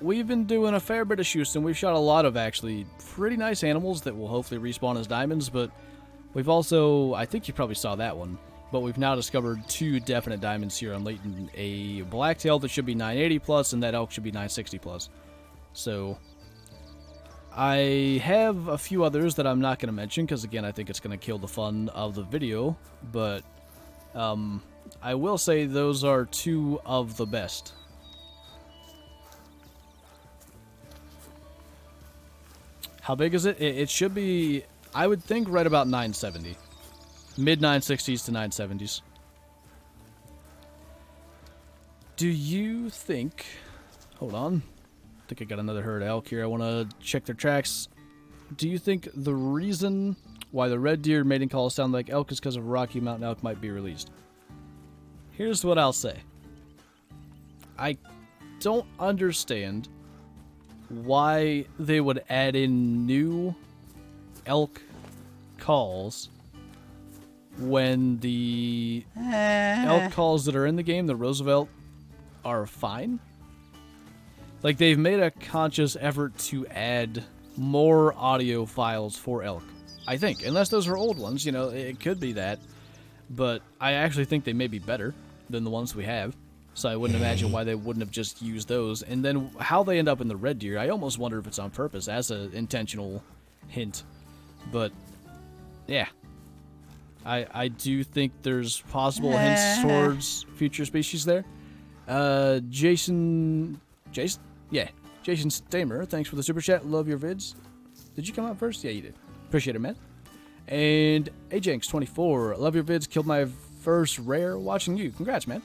Speaker 1: we've been doing a fair bit of shoots, and we've shot a lot of actually pretty nice animals that will hopefully respawn as diamonds, but we've also, I think you probably saw that one, but we've now discovered 2 definite diamonds here on Layton. A blacktail that should be 980 plus, and that elk should be 960 plus. So I have a few others that I'm not going to mention, because again, I think it's going to kill the fun of the video, but I will say those are 2 of the best. How big is it? It should be, I would think, right about 970. Mid 960s to 970s. Do you think... Hold on. I think I got another herd of elk here. I want to check their tracks. Do you think the reason why the red deer mating calls sound like elk is because of Rocky Mountain elk might be released? Here's what I'll say. I don't understand why they would add in new elk calls when the elk calls that are in the game, the Roosevelt, are fine. Like, they've made a conscious effort to add more audio files for elk, I think. Unless those are old ones, you know, it could be that. But I actually think they may be better than the ones we have. So I wouldn't imagine why they wouldn't have just used those. And then how they end up in the red deer, I almost wonder if it's on purpose as an intentional hint. But, yeah. I do think there's possible hints towards future species there. Jason? Yeah. Jason Stamer, thanks for the super chat. Love your vids. Did you come out first? Yeah, you did. Appreciate it, man. And Ajanx24, love your vids. Killed my first rare watching you. Congrats, man.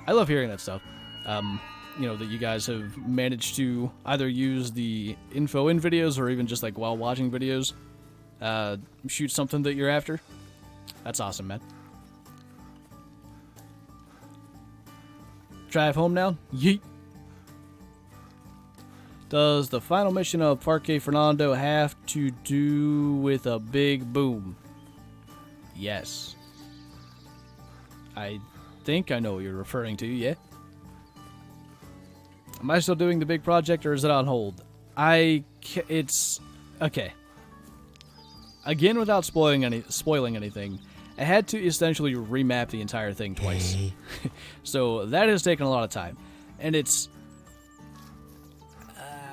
Speaker 1: I love hearing that stuff. You know, that you guys have managed to either use the info in videos or even just like while watching videos, shoot something that you're after. That's awesome, man. Drive home now? Yeet. Does the final mission of Parque Fernando have to do with a big boom? Yes. I think I know what you're referring to, yeah? Am I still doing the big project, or is it on hold? It's... Okay. Again, without spoiling anything, I had to essentially remap the entire thing twice.
Speaker 2: Hey.
Speaker 1: So that has taken a lot of time. And it's...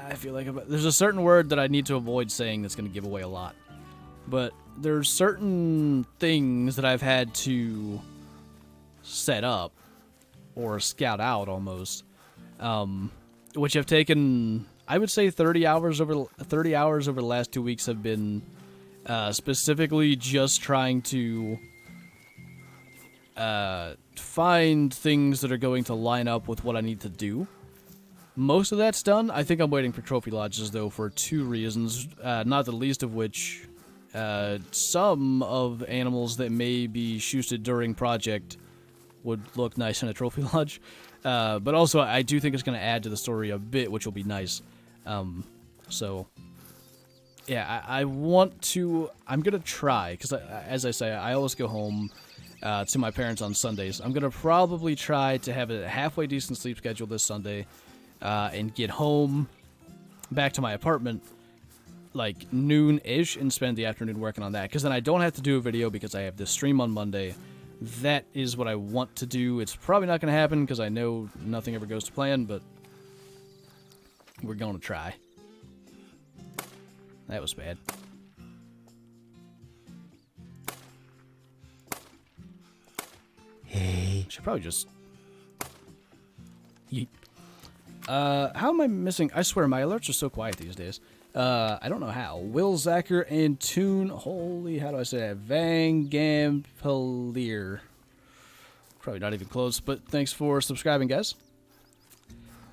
Speaker 1: I feel like there's a certain word that I need to avoid saying that's going to give away a lot. But there's certain things that I've had to set up or scout out almost, which have taken, I would say, 30 hours over the last 2 weeks have been specifically just trying to find things that are going to line up with what I need to do. Most of that's done. I think I'm waiting for trophy lodges, though, for 2 reasons, not the least of which some of animals that may be shoosted during project would look nice in a trophy lodge. But also, I do think it's going to add to the story a bit, which will be nice. So, yeah, I want to... I'm going to try, because as I say, I always go home to my parents on Sundays. I'm going to probably try to have a halfway decent sleep schedule this Sunday, and get home back to my apartment like noon-ish and spend the afternoon working on that. Because then I don't have to do a video because I have this stream on Monday. That is what I want to do. It's probably not going to happen because I know nothing ever goes to plan, but we're going to try. That was bad.
Speaker 2: Hey.
Speaker 1: Should probably just... Yeet. How am I missing? I swear, my alerts are so quiet these days. I don't know how. Will Zacher and Toon, holy, how do I say that? Van Gampelier. Probably not even close, but thanks for subscribing, guys.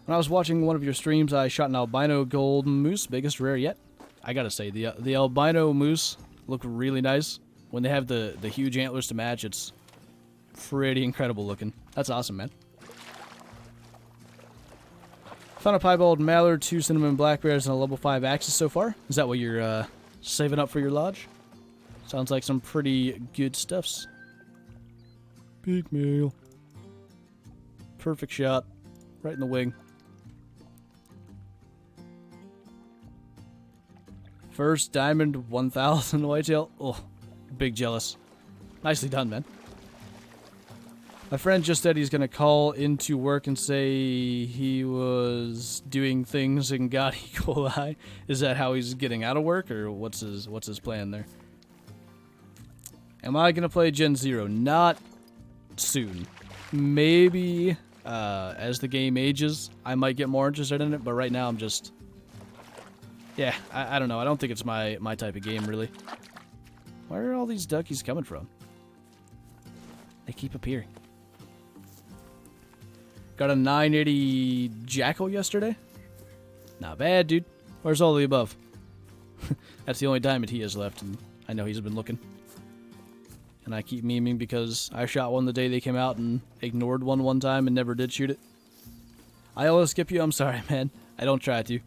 Speaker 1: When I was watching one of your streams, I shot an albino gold moose, biggest rare yet. I gotta say, the albino moose look really nice. When they have the huge antlers to match, it's pretty incredible looking. That's awesome, man. Found a piebald mallard, 2 cinnamon black bears, and a level 5 axis so far. Is that what you're saving up for your lodge? Sounds like some pretty good stuffs. Big male. Perfect shot. Right in the wing. First diamond 1000 whitetail. Oh, big jealous. Nicely done, man. My friend just said he's going to call into work and say he was doing things and got E. coli. Is that how he's getting out of work, or what's his plan there? Am I going to play Gen 0? Not soon. Maybe as the game ages, I might get more interested in it, but right now I'm just... Yeah, I don't know. I don't think it's my type of game, really. Where are all these duckies coming from? They keep appearing. Got a 980 jackal yesterday. Not bad, dude. Where's all the above? That's the only diamond he has left, and I know he's been looking. And I keep memeing because I shot one the day they came out and ignored one time and never did shoot it. I always skip you. I'm sorry, man. I don't try to.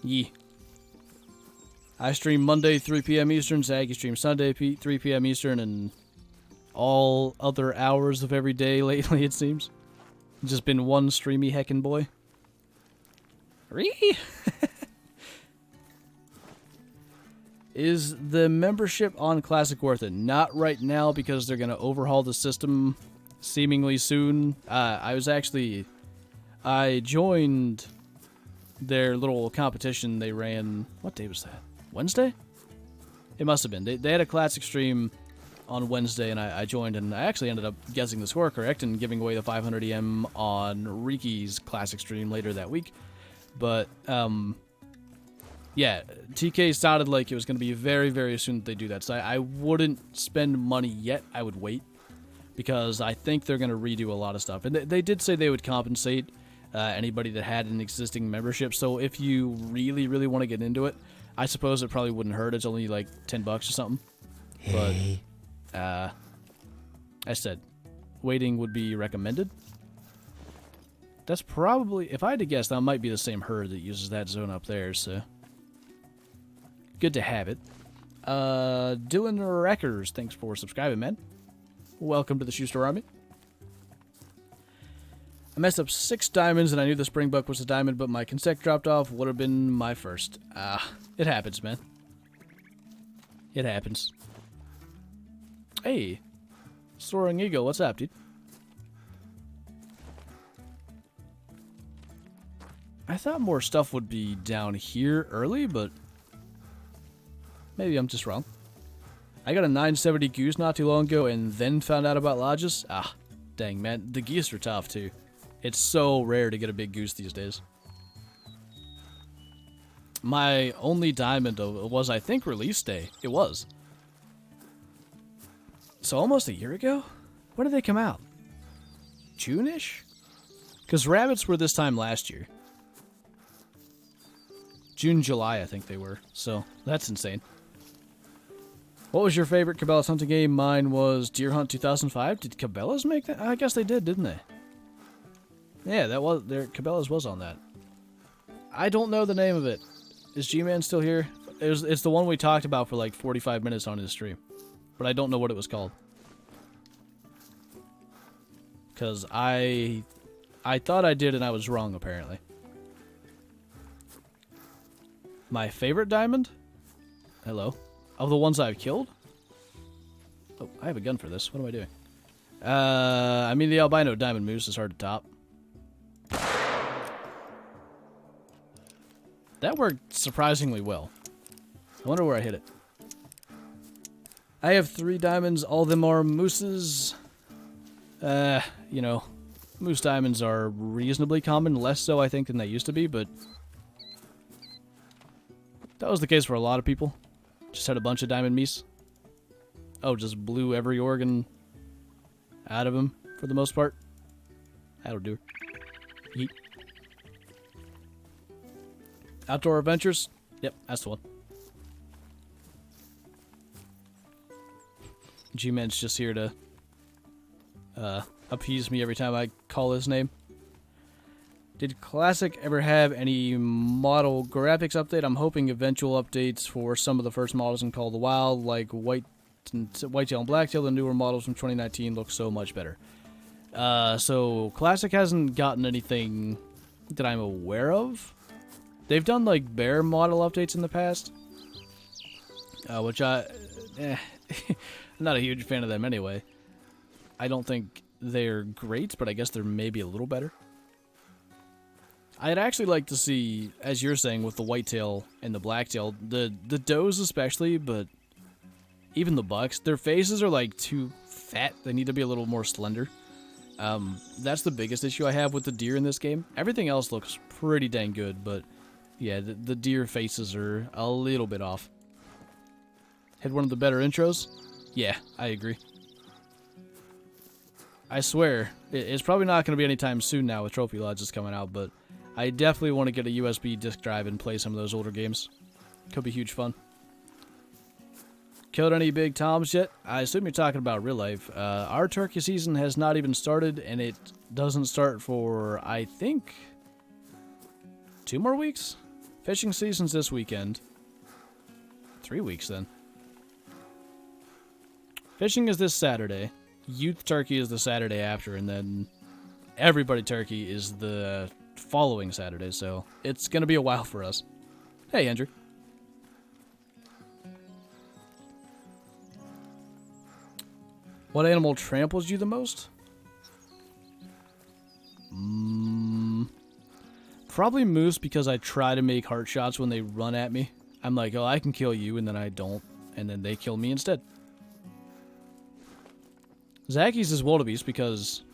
Speaker 1: Yee. I stream Monday 3 p.m. Eastern. Zaggy streams Sunday 3 p.m. Eastern, and all other hours of every day lately, it seems. Just been one streamy heckin' boy. Ree! Is the membership on Classic worth it? Not right now, because they're going to overhaul the system seemingly soon. I joined their little competition they ran. What day was that? Wednesday? It must have been. They had a Classic stream on Wednesday, and I joined, and I actually ended up guessing the score correct and giving away the 500 EM on Reeky's Classic stream later that week. But, yeah, TK sounded like it was going to be very, very soon that they do that. So I wouldn't spend money yet. I would wait, because I think they're going to redo a lot of stuff. And they did say they would compensate anybody that had an existing membership. So if you really, really want to get into it, I suppose it probably wouldn't hurt. It's only like $10 or something.
Speaker 2: Hey.
Speaker 1: But, I said, waiting would be recommended. That's probably, if I had to guess, that might be the same herd that uses that zone up there, so. Good to have it. Dylan Reckers, thanks for subscribing, man. Welcome to the Schuster Army. I messed up 6 diamonds, and I knew the springbuck was a diamond, but my consec dropped off. Would have been my first. It happens, man. It happens. Hey, Soaring Eagle, what's up, dude? I thought more stuff would be down here early, but maybe I'm just wrong. I got a 970 goose not too long ago and then found out about lodges. Ah, dang, man. The geese are tough, too. It's so rare to get a big goose these days. My only diamond was, I think, release day. It was. So almost a year ago? When did they come out? June-ish? Because rabbits were this time last year. June, July, I think they were. So, that's insane. What was your favorite Cabela's hunting game? Mine was Deer Hunt 2005. Did Cabela's make that? I guess they did, didn't they? Yeah, that was... Cabela's was on that. I don't know the name of it. Is G-Man still here? It's the one we talked about for like 45 minutes on his stream. But I don't know what it was called. Because I thought I did and I was wrong, apparently. My favorite diamond? Hello. Of the ones I've killed? Oh, I have a gun for this. What am I doing? I mean, the albino diamond moose is hard to top. That worked surprisingly well. I wonder where I hit it. I have 3 diamonds. All of them are mooses. You know, moose diamonds are reasonably common. Less so, I think, than they used to be, but that was the case for a lot of people. Just had a bunch of diamond meese. Oh, just blew every organ out of him for the most part. That'll do. Yeet. Outdoor adventures? Yep, that's the one. G-Man's just here to appease me every time I call his name. Did Classic ever have any model graphics update? I'm hoping eventual updates for some of the first models in Call of the Wild, like Whitetail and Blacktail. The newer models from 2019 look so much better. So Classic hasn't gotten anything that I'm aware of. They've done like bear model updates in the past, which I'm not a huge fan of them anyway. I don't think they're great, but I guess they're maybe a little better. I'd actually like to see, as you're saying, with the whitetail and the blacktail, the does especially, but even the bucks, their faces are like too fat. They need to be a little more slender. That's the biggest issue I have with the deer in this game. Everything else looks pretty dang good, but yeah, the deer faces are a little bit off. Had one of the better intros? Yeah, I agree. I swear, it's probably not going to be anytime soon now with Trophy Lodges coming out, but I definitely want to get a USB disk drive and play some of those older games. Could be huge fun. Killed any big toms yet? I assume you're talking about real life. Our turkey season has not even started, and it doesn't start for, I think, 2 more weeks? Fishing season's this weekend. 3 weeks, then. Fishing is this Saturday. Youth turkey is the Saturday after, and then everybody turkey is the following Saturday, so it's going to be a while for us. Hey, Andrew. What animal tramples you the most? Probably moose, because I try to make heart shots when they run at me. I'm like, oh, I can kill you, and then I don't, and then they kill me instead. zXTOUGHXz is wildebeest, because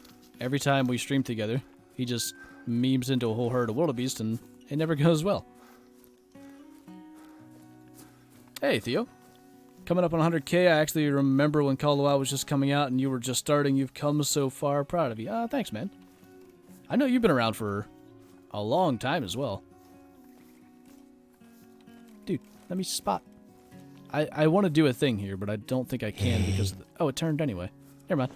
Speaker 1: every time we stream together, he just memes into a whole herd of wildebeest, and it never goes well. Hey, Theo. Coming up on 100K, I actually remember when Call of the Wild was just coming out and you were just starting. You've come so far. Proud of you. Thanks, man. I know you've been around for a long time as well. Dude, let me spot. I want to do a thing here, but I don't think I can because... Oh, it turned anyway. Never mind.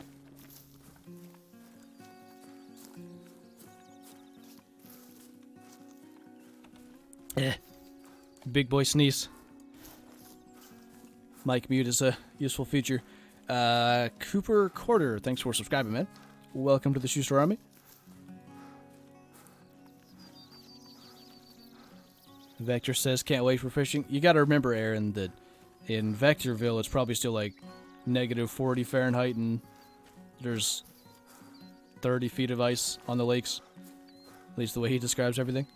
Speaker 1: Big boy sneeze. Mic mute is a useful feature. Cooper Quarter, thanks for subscribing, man. Welcome to the Shoe Store Army. Vector says, can't wait for fishing. You gotta remember, Aaron, that In Vectorville, it's probably still like -40 Fahrenheit, and there's 30 feet of ice on the lakes. At least the way he describes everything.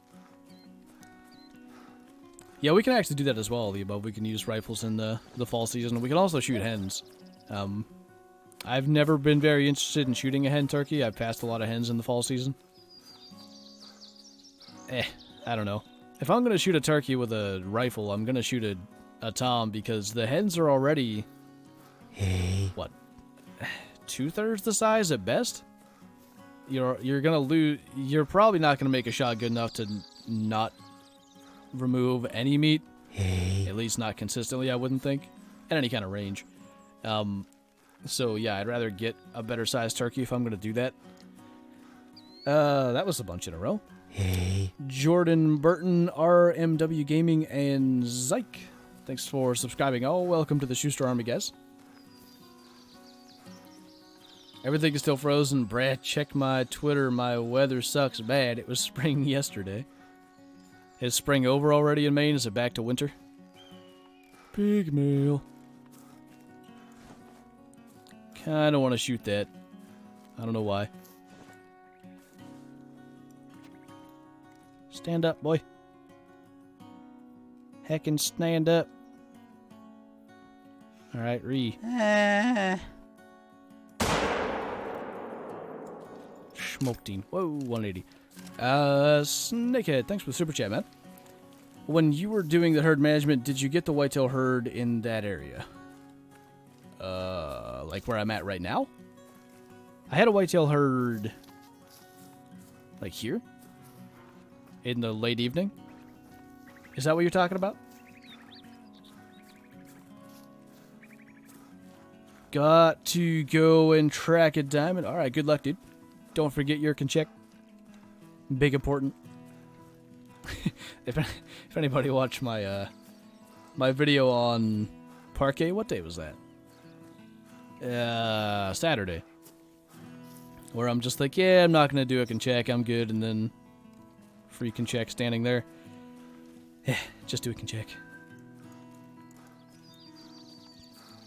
Speaker 1: Yeah, we can actually do that as well, the above. We can use rifles in the fall season. We can also shoot hens. I've never been very interested in shooting a hen turkey. I've passed a lot of hens in the fall season. I don't know. If I'm going to shoot a turkey with a rifle, I'm going to shoot a tom, because the hens are already, what, 2/3 the size at best? You're going to lose. You're probably not going to make a shot good enough to not remove any meat. At least not consistently, I wouldn't think. At any kind of range. So yeah, I'd rather get a better sized turkey if I'm going to do that. That was a bunch in a row. Jordan Burton, RMW Gaming, and Zyke. Thanks for subscribing. Oh, welcome to the Schuster Army, guys. Everything is still frozen. Brad, check my Twitter. My weather sucks bad. It was spring yesterday. Is spring over already in Maine? Is it back to winter? Pigmail. Kinda want to shoot that. I don't know why. Stand up, boy. Heckin' stand up. Alright, Schmokteen. Whoa, 180. Snakehead, thanks for the super chat, man. When you were doing the herd management, did you get the whitetail herd in that area? Like where I'm at right now? I had a whitetail herd, like here? In the late evening? Is that what you're talking about? Got to go and track a diamond. Alright, good luck, dude. Don't forget your can check. Big important. If anybody watched my my video on Parquet, what day was that? Saturday. Where I'm just like, yeah, I'm not gonna do a can check, I'm good, and then free can check standing there. Just do a can check.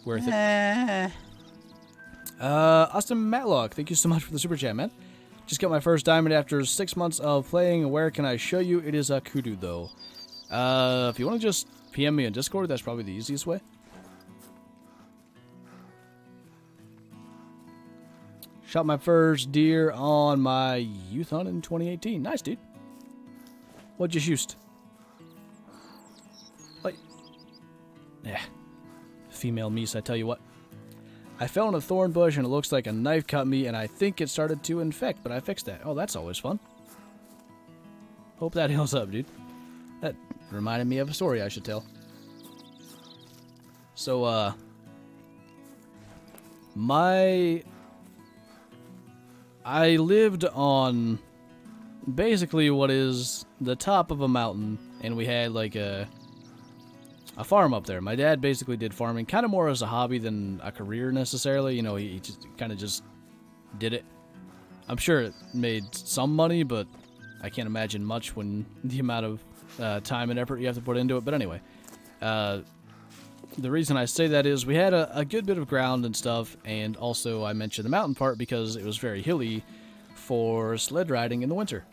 Speaker 1: Worth it. Austin Matlock, thank you so much for the super chat, man. Just got my first diamond after 6 months of playing. Where can I show you? It is a kudu, though. If you want to just PM me on Discord, that's probably the easiest way. Shot my first deer on my youth hunt in 2018. Nice, dude. What'd you shoot? Like, yeah. Female meese, I tell you what. I fell in a thorn bush and it looks like a knife cut me and I think it started to infect, but I fixed that. Oh, that's always fun. Hope that heals up, dude. That reminded me of a story I should tell. So, I lived on basically what is the top of a mountain, and we had like a farm up there. My dad basically did farming kind of more as a hobby than a career necessarily. You know, he just kind of just did it. I'm sure it made some money, but I can't imagine much when the amount of time and effort you have to put into it. But anyway, the reason I say that is we had a good bit of ground and stuff, and also I mentioned the mountain part because it was very hilly for sled riding in the winter.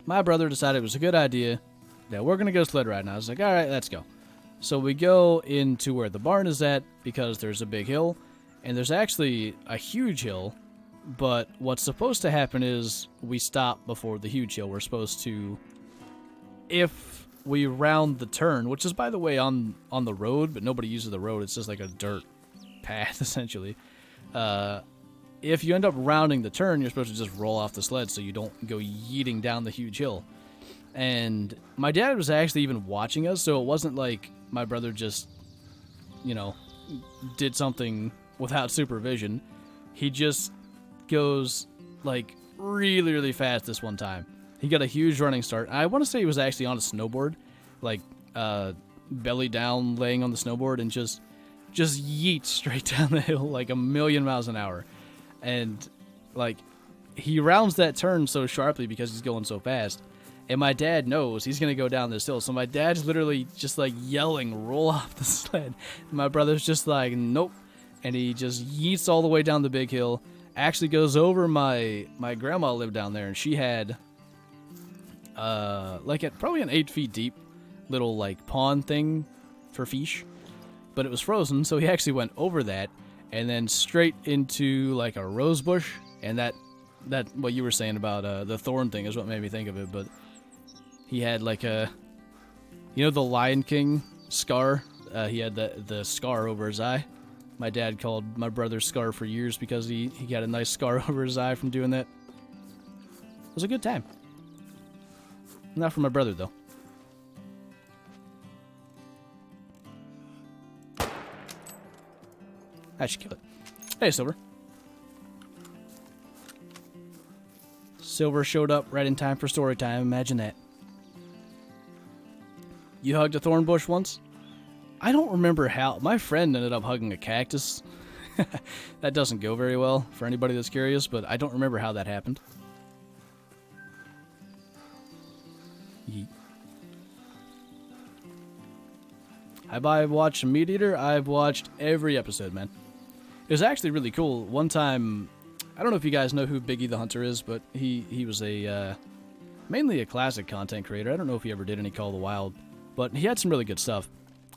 Speaker 1: My brother decided it was a good idea that we're going to go sled riding. I was like, all right, let's go. So we go into where the barn is at because there's a big hill, and there's actually a huge hill, but what's supposed to happen is we stop before the huge hill. We're supposed to, if we round the turn, which is, by the way, on the road, but nobody uses the road. It's just like a dirt path, essentially. If you end up rounding the turn, you're supposed to just roll off the sled so you don't go yeeting down the huge hill. And my dad was actually even watching us, so it wasn't like my brother just, you know, did something without supervision. He just goes, like, really, really fast this one time. He got a huge running start. I want to say he was actually on a snowboard, like, belly down, laying on the snowboard, and just yeet straight down the hill like a million miles an hour. And, like, he rounds that turn so sharply because he's going so fast. And my dad knows he's going to go down this hill. So my dad's literally just like yelling, roll off the sled. And my brother's just like, nope. And he just yeets all the way down the big hill. Actually goes over my grandma lived down there. And she had probably an 8 feet deep little like pond thing for fish. But it was frozen. So he actually went over that. And then straight into like a rose bush. And that what you were saying about the thorn thing is what made me think of it. But he had like the Lion King scar. He had the scar over his eye. My dad called my brother Scar for years because he got a nice scar over his eye from doing that. It was a good time. Not for my brother, though. I should kill it. Hey, Silver. Silver showed up right in time for story time. Imagine that. You hugged a thorn bush once? I don't remember how. My friend ended up hugging a cactus. That doesn't go very well for anybody that's curious, but I don't remember how that happened. Yeet. Have I watched Meat Eater? I've watched every episode, man. It was actually really cool. One time, I don't know if you guys know who Biggie the Hunter is, but he was mainly a classic content creator. I don't know if he ever did any Call of the Wild, but he had some really good stuff.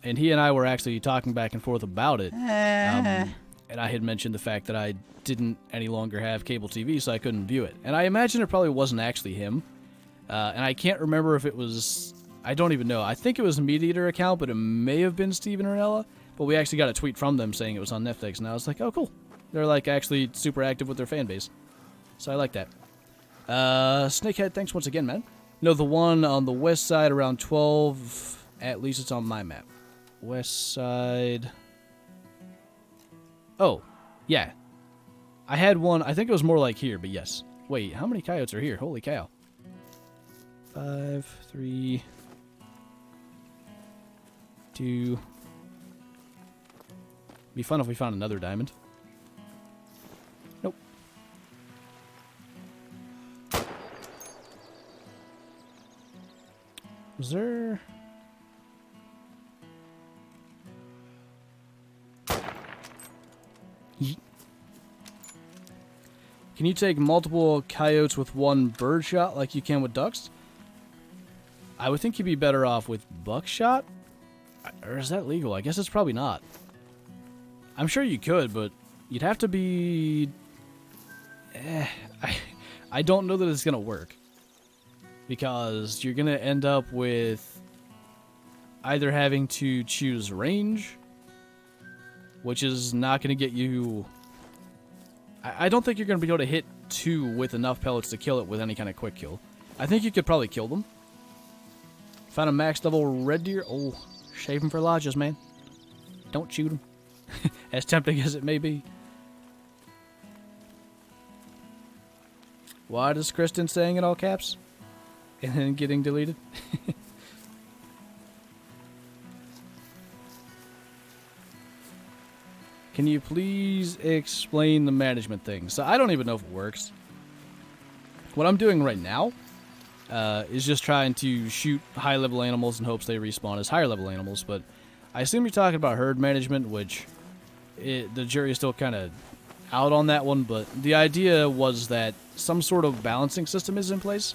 Speaker 1: And he and I were actually talking back and forth about it. And I had mentioned the fact that I didn't any longer have cable TV, so I couldn't view it. And I imagine it probably wasn't actually him. And I can't remember if it was... I don't even know. I think it was a Meat Eater account, but it may have been Steven or Ella. But we actually got a tweet from them saying it was on Netflix. And I was like, oh, cool. They're like actually super active with their fan base. So I like that. Snakehead, thanks once again, man. No, the one on the west side around 12... At least it's on my map. West side. Oh, yeah. I had one. I think it was more like here, but yes. Wait, how many coyotes are here? Holy cow. 5, 3, 2. Be fun if we found another diamond. Nope. Was there... Can you take multiple coyotes with one bird shot like you can with ducks? I would think you'd be better off with buckshot. Or is that legal? I guess it's probably not. I'm sure you could, but you'd have to be... I don't know that it's going to work. Because you're going to end up with either having to choose range, which is not going to get you... I don't think you're going to be able to hit 2 with enough pellets to kill it with any kind of quick kill. I think you could probably kill them. Found a max level red deer. Oh, shave him for lodges, man. Don't shoot him. As tempting as it may be. Why does Kristen saying in all caps? And then getting deleted? Can you please explain the management thing? So I don't even know if it works. What I'm doing right now is just trying to shoot high-level animals in hopes they respawn as higher-level animals. But I assume you're talking about herd management, which the jury is still kind of out on that one. But the idea was that some sort of balancing system is in place.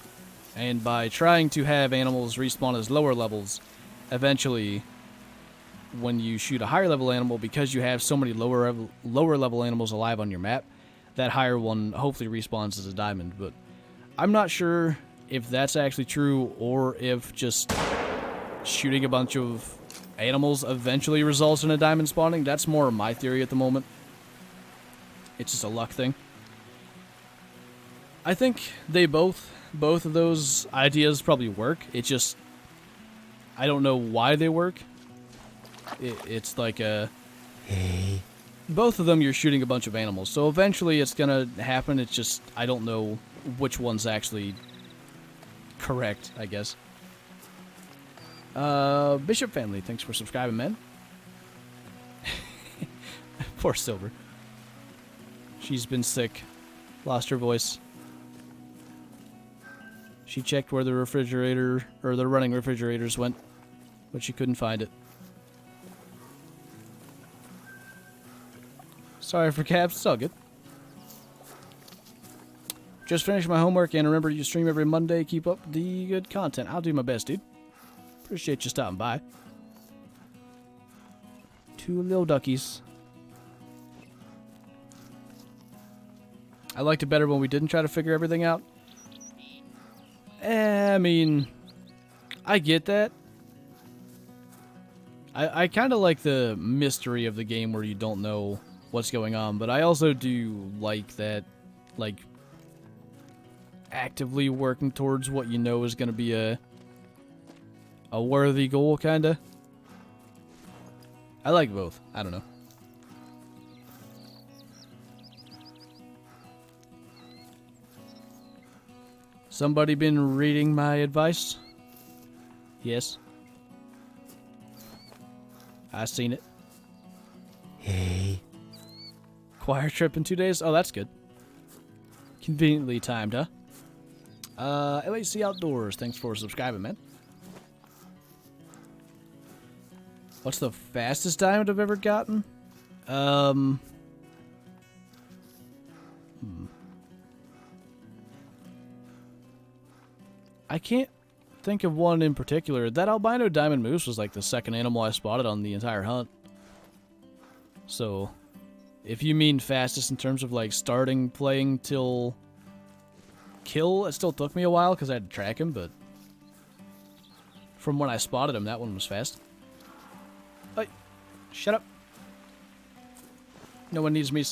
Speaker 1: And by trying to have animals respawn as lower levels, eventually... when you shoot a higher level animal, because you have so many lower level animals alive on your map, that higher one hopefully respawns as a diamond. But I'm not sure if that's actually true, or if just shooting a bunch of animals eventually results in a diamond spawning. That's more my theory at the moment. It's just a luck thing. I think they both of those ideas probably work. It just, I don't know why they work. It's like a...
Speaker 2: Hey.
Speaker 1: Both of them, you're shooting a bunch of animals. So eventually it's going to happen. It's just, I don't know which one's actually correct, I guess. Bishop family, thanks for subscribing, man. Poor Silver. She's been sick. Lost her voice. She checked where the refrigerator, or the running refrigerators went, but she couldn't find it. Sorry for caps, it's all good. Just finished my homework, and remember, you stream every Monday. Keep up the good content. I'll do my best, dude. Appreciate you stopping by. 2 little duckies. I liked it better when we didn't try to figure everything out. I mean, I get that. I kind of like the mystery of the game where you don't know what's going on, but I also do like that, like, actively working towards what you know is going to be a worthy goal, kind of. I like both. I don't know. Somebody been reading my advice? Yes. I seen it.
Speaker 2: Hey.
Speaker 1: Choir trip in 2 days? Oh, that's good. Conveniently timed, huh? LAC Outdoors, thanks for subscribing, man. What's the fastest diamond I've ever gotten? I can't think of one in particular. That albino diamond moose was like the second animal I spotted on the entire hunt. So, if you mean fastest in terms of like starting playing till kill, it still took me a while because I had to track him, but from when I spotted him, that one was fast. Hey, shut up. No one needs me.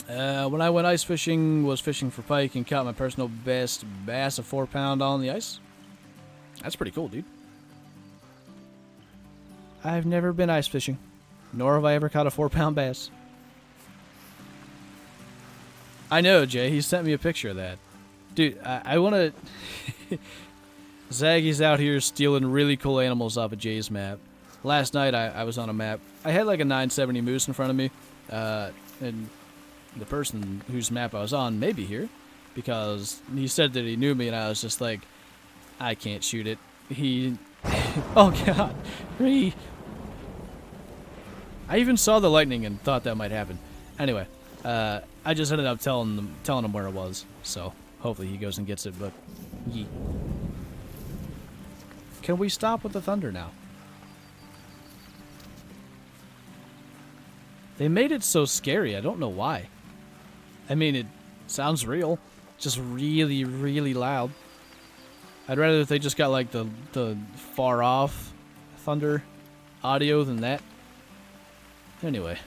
Speaker 1: When I went ice fishing, was fishing for pike and caught my personal best bass, a 4-pound on the ice. That's pretty cool, dude. I've never been ice fishing, nor have I ever caught a 4-pound bass. I know, Jay. He sent me a picture of that. Dude, I want to... Zaggy's out here stealing really cool animals off of Jay's map. Last night, I was on a map. I had like a 970 moose in front of me, and the person whose map I was on may be here, because he said that he knew me, and I was just like, I can't shoot it. He... Oh, God. I even saw the lightning and thought that might happen. Anyway, I just ended up telling him where it was, so hopefully he goes and gets it, but... Yee. Can we stop with the thunder now? They made it so scary, I don't know why. I mean, it sounds real, just really, really loud. I'd rather if they just got like the far off thunder audio than that. Anyway.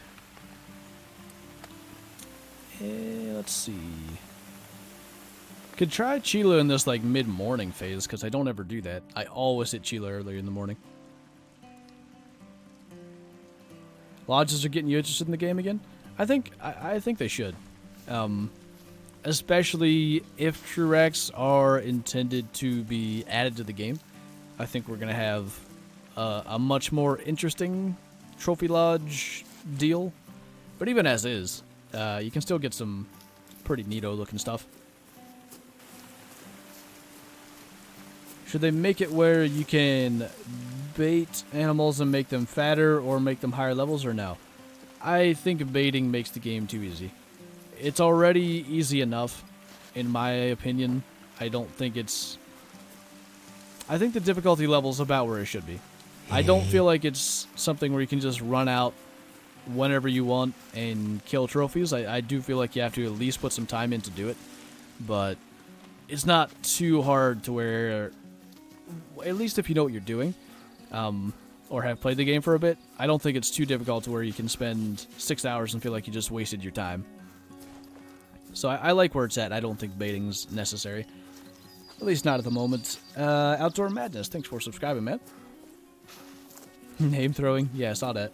Speaker 1: Let's see. Could try Chila in this like mid-morning phase, because I don't ever do that. I always hit Chila earlier in the morning. Lodges are getting you interested in the game again? I think they should. Especially if zXTOUGHXz are intended to be added to the game. I think we're going to have a much more interesting Trophy Lodge deal. But even as is, you can still get some pretty neato looking stuff. Should they make it where you can bait animals and make them fatter or make them higher levels, or no? I think baiting makes the game too easy. It's already easy enough, in my opinion. I don't think it's... I think the difficulty level's about where it should be. I don't feel like it's something where you can just run out whenever you want and kill trophies. I do feel like you have to at least put some time in to do it. But it's not too hard to where... At least if you know what you're doing, or have played the game for a bit, I don't think it's too difficult to where you can spend 6 hours and feel like you just wasted your time. So I like where it's at. I don't think baiting's necessary. At least not at the moment. Outdoor Madness, thanks for subscribing, man. Name throwing? Yeah, I saw that.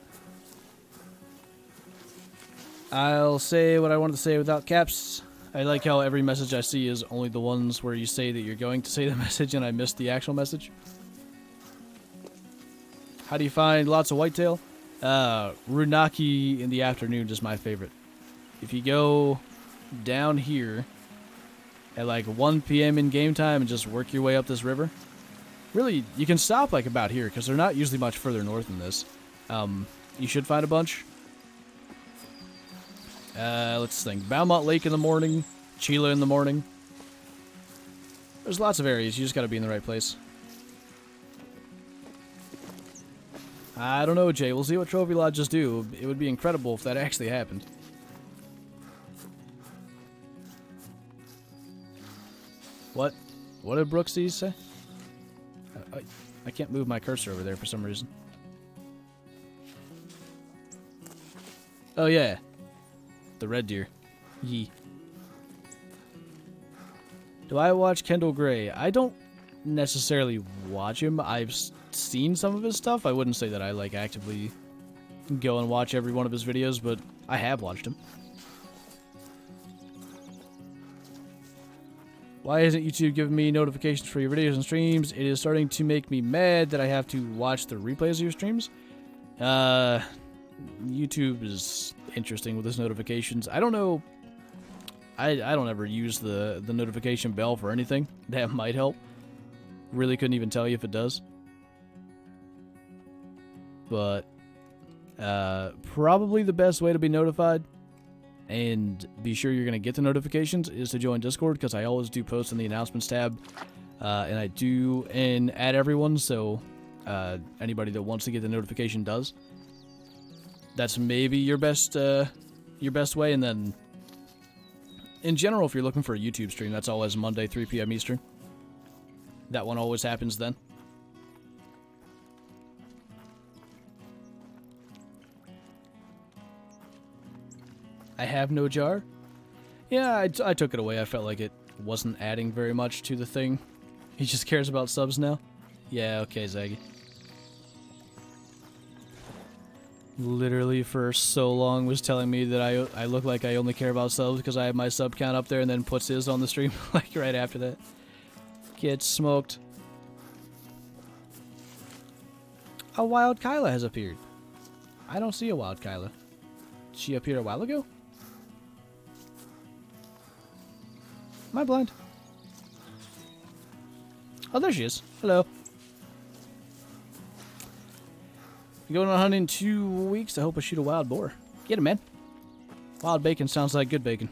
Speaker 1: I'll say what I wanted to say without caps. I like how every message I see is only the ones where you say that you're going to say the message and I missed the actual message. How do you find lots of whitetail? Runaki in the afternoon is my favorite. If you go down here at like 1 p.m. in game time and just work your way up this river. Really, you can stop like about here because they're not usually much further north than this. You should find a bunch. Let's think. Beaumont Lake in the morning. Chila in the morning. There's lots of areas. You just got to be in the right place. I don't know, Jay. We'll see what trophy lodges do. It would be incredible if that actually happened. What? What did Brooksies say? I can't move my cursor over there for some reason. Oh, yeah. The red deer. Yee. Do I watch Kendall Gray? I don't necessarily watch him. I've seen some of his stuff. I wouldn't say that I like actively go and watch every one of his videos, but I have watched him. Why isn't YouTube giving me notifications for your videos and streams? It is starting to make me mad that I have to watch the replays of your streams. YouTube is interesting with its notifications. I don't know. I don't ever use the notification bell for anything. That might help. Really couldn't even tell you if it does. But probably the best way to be notified and be sure you're going to get the notifications is to join Discord, because I always do post in the announcements tab, and I do add everyone, so anybody that wants to get the notification does. That's maybe your best way. And then in general, if you're looking for a YouTube stream, that's always Monday 3 p.m. Eastern. That one always happens then. I have no jar. Yeah, I took it away. I felt like it wasn't adding very much to the thing. He just cares about subs now. Yeah, okay, Zaggy. Literally for so long was telling me that I look like I only care about subs because I have my sub count up there, and then puts his on the stream like right after that. Get smoked. A wild Kyla has appeared. I don't see a wild Kyla. She appeared a while ago? Am I blind? Oh, there she is. Hello. Going on hunting in 2 weeks. I hope I shoot a wild boar. Get him, man. Wild bacon sounds like good bacon.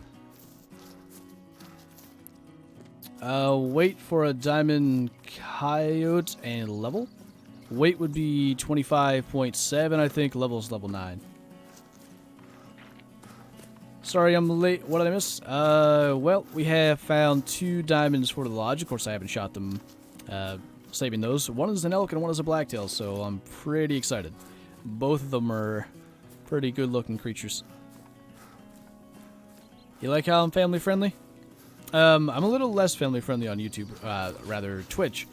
Speaker 1: Wait for a diamond coyote and level. Weight would be 25.7, I think. Level's level 9. Sorry I'm late. What did I miss? Well, we have found 2 diamonds for the lodge. Of course, I haven't shot them, saving those. One is an elk and one is a blacktail, so I'm pretty excited. Both of them are pretty good-looking creatures. You like how I'm family-friendly? I'm a little less family-friendly on YouTube, rather Twitch.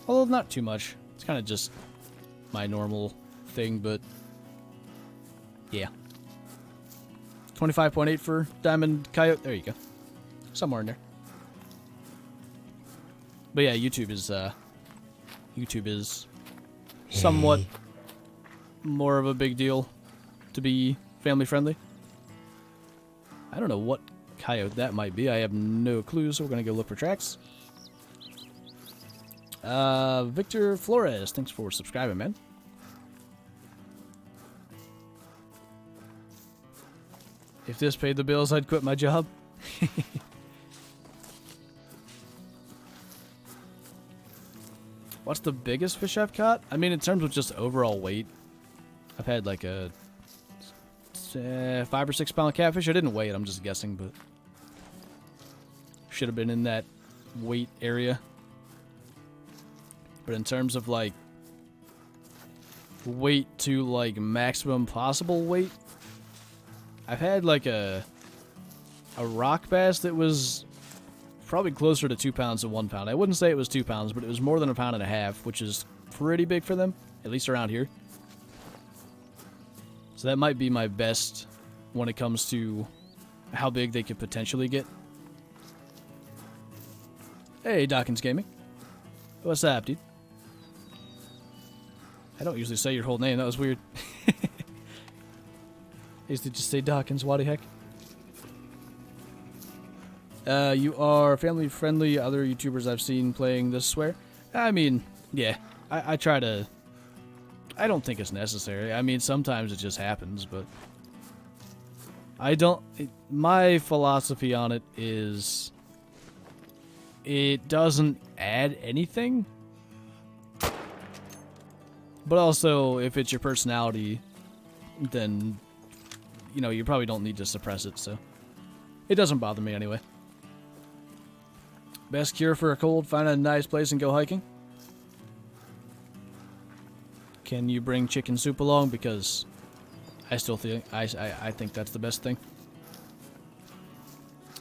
Speaker 1: Although not too much. It's kind of just my normal thing, but yeah. 25.8 for diamond coyote. There you go. Somewhere in there. But yeah, YouTube is somewhat more of a big deal to be family friendly. I don't know what coyote that might be. I have no clue, so we're gonna go look for tracks. Victor Flores, thanks for subscribing, man. If this paid the bills, I'd quit my job. What's the biggest fish I've caught? I mean, in terms of just overall weight, I've had like a 5 or 6 pound catfish. I didn't weigh it, I'm just guessing, but should have been in that weight area. But in terms of like weight to like maximum possible weight, I've had like a rock bass that was probably closer to 2 pounds than 1 pound. I wouldn't say it was 2 pounds, but it was more than 1.5 pounds, which is pretty big for them, at least around here. So that might be my best when it comes to how big they could potentially get. Hey, Dawkins Gaming. What's up, dude? I don't usually say your whole name. That was weird. I used to just say Dawkins. What the heck? You are family friendly. Other YouTubers I've seen playing this swear. I mean, yeah, I try to. I don't think it's necessary. I mean, sometimes it just happens, but I don't. My philosophy on it is it doesn't add anything. But also, if it's your personality, then, you know, you probably don't need to suppress it, so it doesn't bother me anyway. Best cure for a cold, find a nice place and go hiking. Can you bring chicken soup along? Because I still think I think that's the best thing.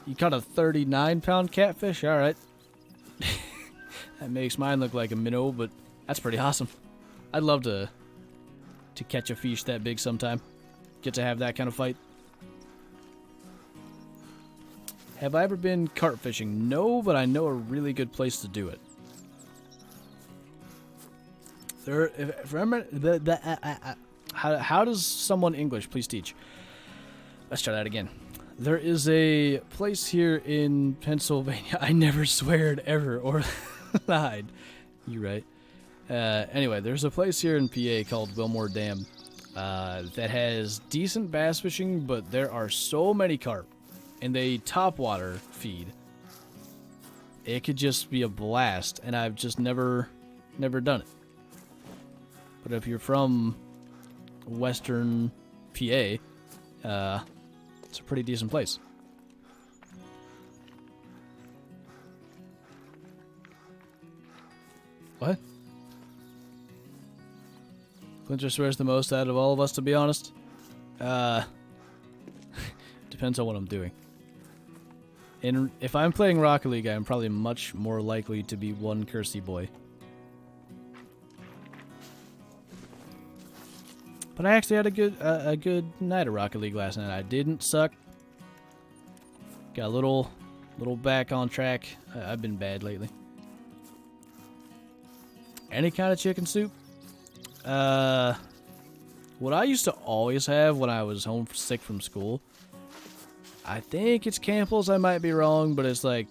Speaker 1: You caught a 39-pound catfish? Alright. That makes mine look like a minnow, but that's pretty awesome. I'd love to catch a fish that big sometime. Get to have that kind of fight. Have I ever been carp fishing? No, but I know a really good place to do it. If remember, how does someone English please teach? Let's try that again. There is a place here in Pennsylvania. I never sweared ever or lied. You're right. Anyway, there's a place here in PA called Wilmore Dam that has decent bass fishing, but there are so many carp, and they topwater feed. It could just be a blast, and I've just never done it. But if you're from Western PA, it's a pretty decent place. What? Flinter swears the most out of all of us, to be honest. Depends on what I'm doing. And if I'm playing Rocket League, I'm probably much more likely to be one cursey boy. But I actually had a good night of Rocket League last night. I didn't suck. Got a little back on track. I've been bad lately. Any kind of chicken soup? What I used to always have when I was home sick from school, I think it's Campbell's, I might be wrong, but it's like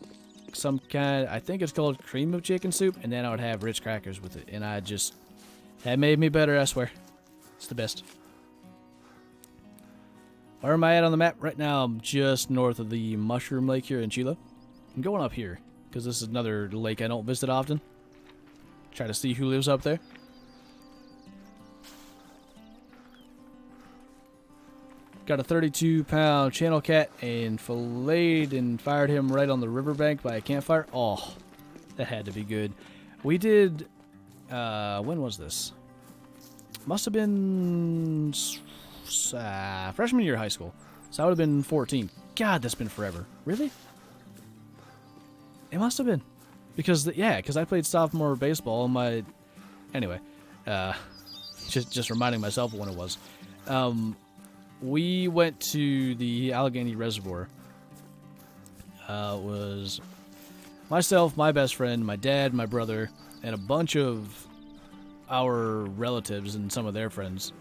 Speaker 1: some kind, I think it's called cream of chicken soup, and then I would have Ritz crackers with it, and that made me better, I swear. It's the best. Where am I at on the map? Right now, I'm just north of the Mushroom Lake here in Chilo. I'm going up here, because this is another lake I don't visit often. Try to see who lives up there. Got a 32-pound channel cat and filleted and fired him right on the riverbank by a campfire. Oh, that had to be good. We did, when was this? Must have been freshman year of high school. So I would have been 14. God, that's been forever. Really? It must have been. Because I played sophomore baseball. Anyway, just reminding myself of when it was. We went to the Allegheny Reservoir. It was myself, my best friend, my dad, my brother, and a bunch of our relatives and some of their friends.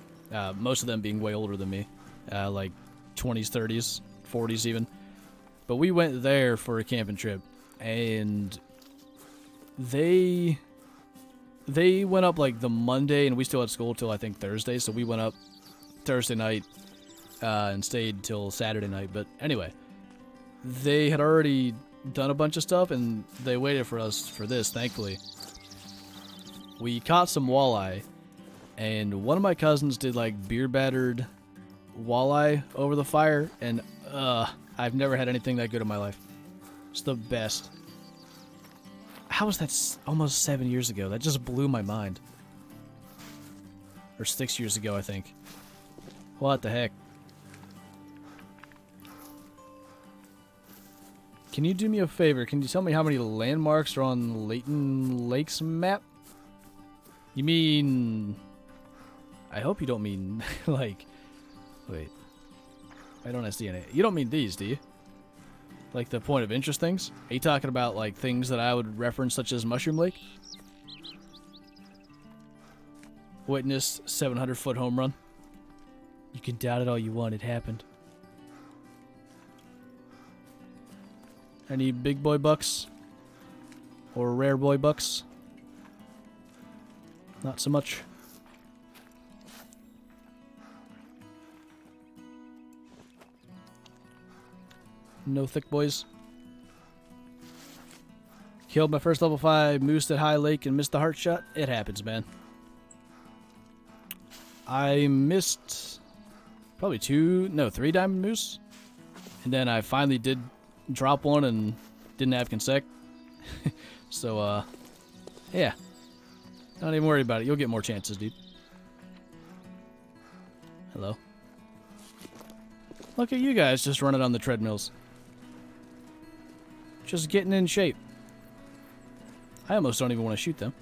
Speaker 1: Most of them being way older than me, like 20s, 30s, 40s even. But we went there for a camping trip, and they went up like the Monday, and we still had school till I think Thursday, so we went up Thursday night and stayed till Saturday night. But anyway, they had already done a bunch of stuff, and they waited for us for this, thankfully. We caught some walleye, and one of my cousins did like beer battered walleye over the fire, and I've never had anything that good in my life. It's the best. How was that almost 7 years ago? That just blew my mind. Or 6 years ago, I think. What the heck? Can you do me a favor? Can you tell me how many landmarks are on Layton Lake's map? You mean... I hope you don't mean, like... Wait. I don't see any. You don't mean these, do you? Like the point of interest things? Are you talking about, like, things that I would reference, such as Mushroom Lake? Witnessed 700-foot home run. You can doubt it all you want. It happened. Any big boy bucks? Or rare boy bucks? Not so much. No thick boys. Killed my first level 5 moose at High Lake and missed the heart shot. It happens, man. I missed probably 3 diamond moose. And then I finally did drop one and didn't have consec. So, yeah. Don't even worry about it. You'll get more chances, dude. Hello. Look at you guys just running on the treadmills. Just getting in shape. I almost don't even want to shoot them.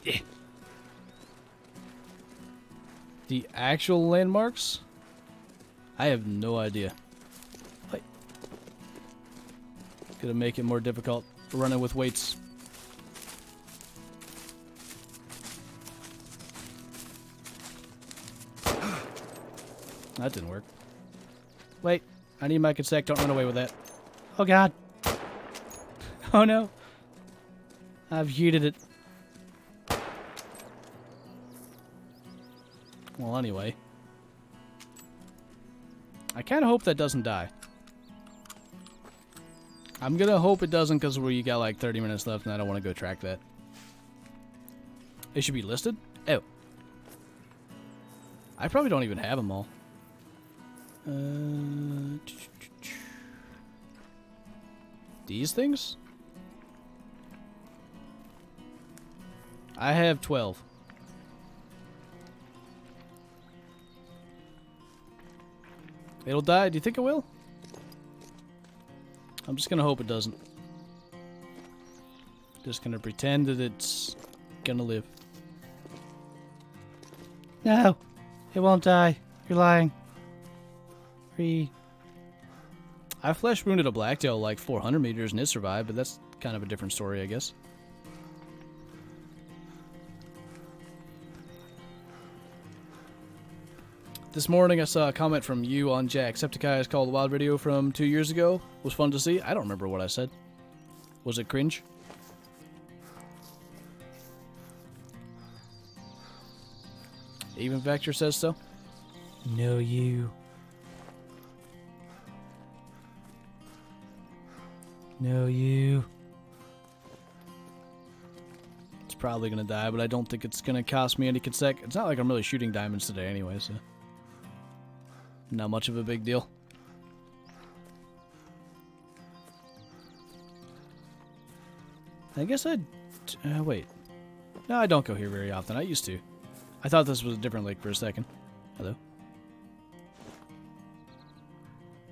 Speaker 1: Yeah. The actual landmarks? I have no idea. Wait. Gonna make it more difficult running with weights. That didn't work. Wait. I need my consec. Don't run away with that. Oh, God. Oh, no. I've yeeted it. Well, anyway. I kind of hope that doesn't die. I'm going to hope it doesn't because we got like 30 minutes left and I don't want to go track that. It should be listed? Oh. I probably don't even have them all. These things? I have 12. It'll die? Do you think it will? I'm just gonna hope it doesn't. Just gonna pretend that it's gonna live. No! It won't die. You're lying. I flesh wounded a blacktail like 400 meters and it survived, but that's kind of a different story, I guess. This morning I saw a comment from you on zXTOUGHXz called the Wild video from 2 years ago. It was fun to see. I don't remember what I said. Was it cringe? Even Vector says so. No, you. No, you. It's probably gonna die, but I don't think it's gonna cost me any consec. It's not like I'm really shooting diamonds today anyway, so not much of a big deal. I guess I'd... wait. No, I don't go here very often. I used to. I thought this was a different lake for a second. Hello.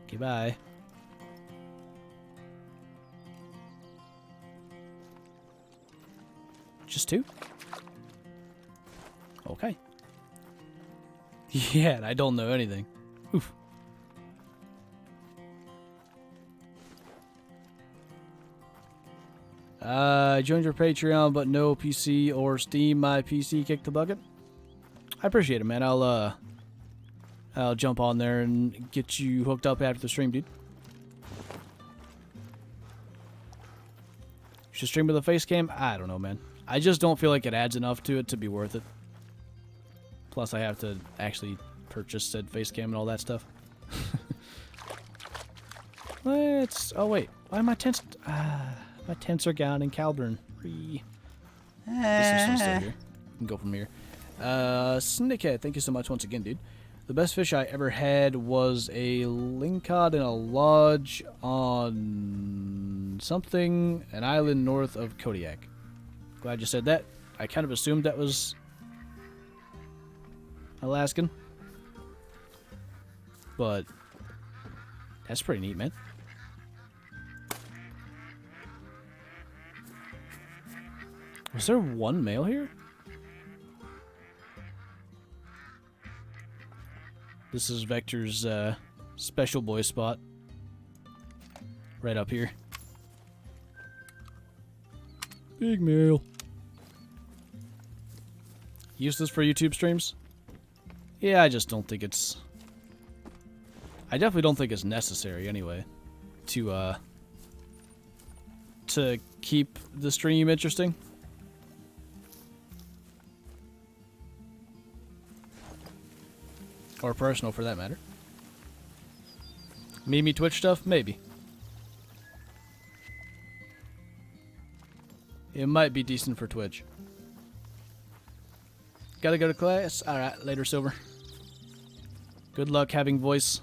Speaker 1: Okay, bye. Just 2? Okay. Yeah, and I don't know anything. Oof. I joined your Patreon, but no PC or Steam. My PC kicked the bucket. I appreciate it, man. I'll jump on there and get you hooked up after the stream, dude. You should stream with a face cam? I don't know, man. I just don't feel like it adds enough to it to be worth it. Plus, I have to actually purchase said face cam and all that stuff. Let's... Oh, wait. Why am my tents... my tents are gone in Calburn. This is still here. We can go from here. Snakehead, thank you so much once again, dude. The best fish I ever had was a lingcod in a lodge on something, an island north of Kodiak. Glad you said that. I kind of assumed that was Alaskan. But that's pretty neat, man. Was there one male here? This is Vector's special boy spot. Right up here. Big male. Use this for YouTube streams? Yeah, I just don't think it's... I definitely don't think it's necessary anyway to keep the stream interesting. Or personal, for that matter. Me Twitch stuff? Maybe. It might be decent for Twitch. Gotta go to class? Alright, later, Silver. Good luck having voice.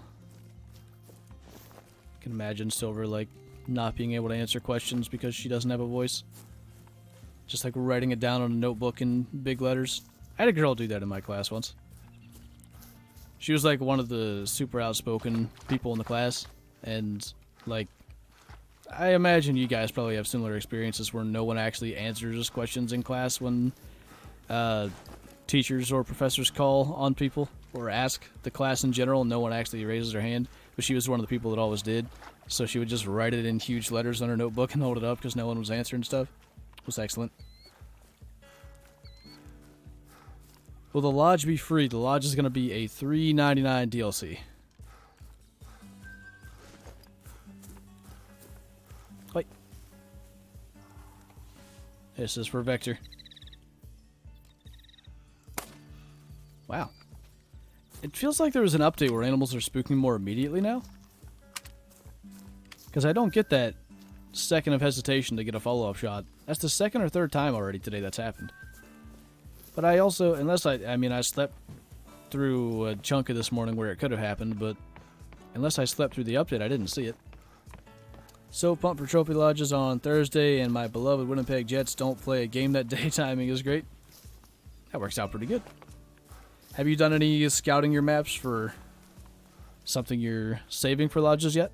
Speaker 1: I can imagine Silver, like, not being able to answer questions because she doesn't have a voice. Just, like, writing it down on a notebook in big letters. I had a girl do that in my class once. She was, like, one of the super outspoken people in the class. And, like, I imagine you guys probably have similar experiences where no one actually answers questions in class when teachers or professors call on people or ask the class in general. No one actually raises their hand, but she was one of the people that always did. So she would just write it in huge letters on her notebook and hold it up because no one was answering stuff. It was excellent. Will the lodge be free? The lodge is going to be a $3.99 DLC. Wait. This is for Vector. Wow. It feels like there was an update where animals are spooking more immediately now. Because I don't get that second of hesitation to get a follow-up shot. That's the second or third time already today that's happened. But I also, unless I mean, I slept through a chunk of this morning where it could have happened, but unless I slept through the update, I didn't see it. So pumped for Trophy Lodges on Thursday, and my beloved Winnipeg Jets don't play a game that day. Timing is great. That works out pretty good. Have you done any scouting your maps for something you're saving for lodges yet?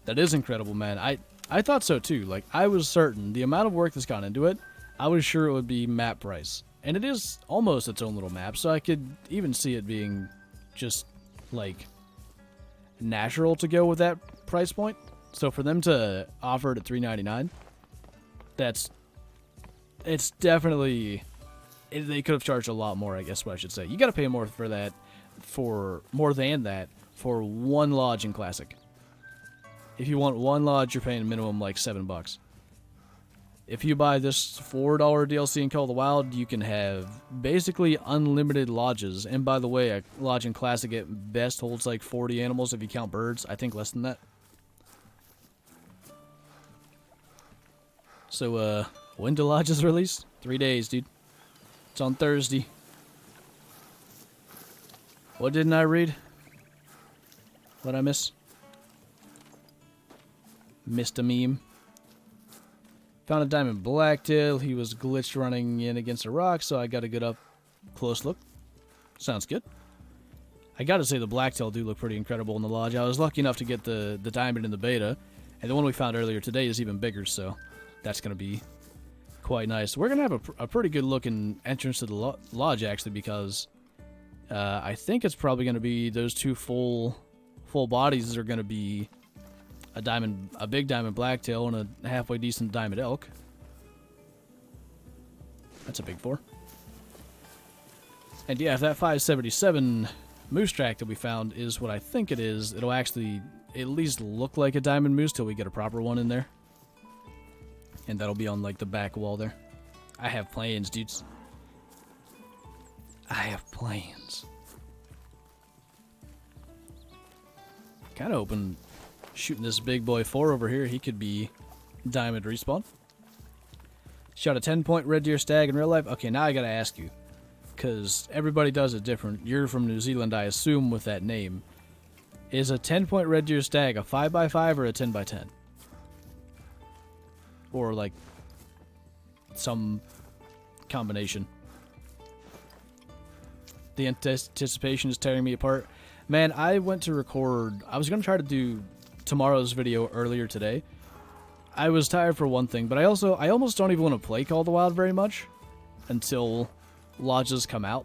Speaker 1: That is incredible, man. I thought so too. Like, I was certain the amount of work that's gone into it, I was sure it would be map price. And it is almost its own little map, so I could even see it being just, like, natural to go with that price point. So for them to offer it at $3.99, it's definitely, they could have charged a lot more, I guess what I should say. You gotta pay more for that, for one lodge in Classic. If you want one lodge, you're paying minimum like $7. If you buy this $4 DLC in Call of the Wild, you can have basically unlimited lodges. And by the way, a lodge in Classic at best holds like 40 animals if you count birds. I think less than that. So, when do lodges release? 3 days, dude. It's on Thursday. What didn't I read? What'd I miss? Missed a meme. Found a diamond blacktail. He was glitched running in against a rock, so I got a good up close look. Sounds good. I gotta say the blacktail do look pretty incredible in the lodge. I was lucky enough to get the diamond in the beta, and the one we found earlier today is even bigger, so that's gonna be quite nice. We're gonna have a pretty good looking entrance to the lodge actually, because I think it's probably gonna be those two full bodies are gonna be a big diamond blacktail and a halfway decent diamond elk. That's a big 4. And yeah, if that 577 moose track that we found is what I think it is, it'll actually at least look like a diamond moose till we get a proper one in there. And that'll be on like the back wall there. I have plans, dudes. I have plans. Kind of hoping shooting this big boy 4 over here, he could be diamond respawn. Shot a 10-point red deer stag in real life. Okay, now I gotta ask you, because everybody does it different. You're from New Zealand, I assume, with that name. Is a 10-point red deer stag a 5x5 or a 10x10? Or like some combination? The anticipation is tearing me apart. Man, I went to record. I was gonna try to do tomorrow's video earlier today. I was tired for one thing, but I almost don't even want to play Call of the Wild very much until lodges come out.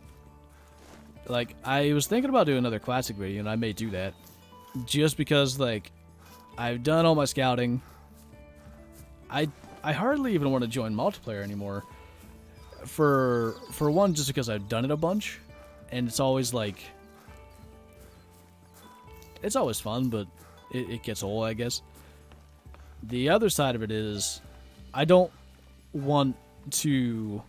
Speaker 1: Like, I was thinking about doing another classic video, and I may do that just because, like, I've done all my scouting. I hardly even want to join multiplayer anymore. For one, just because I've done it a bunch, and it's always like, it's always fun, but it gets old, I guess. The other side of it is, I don't want to,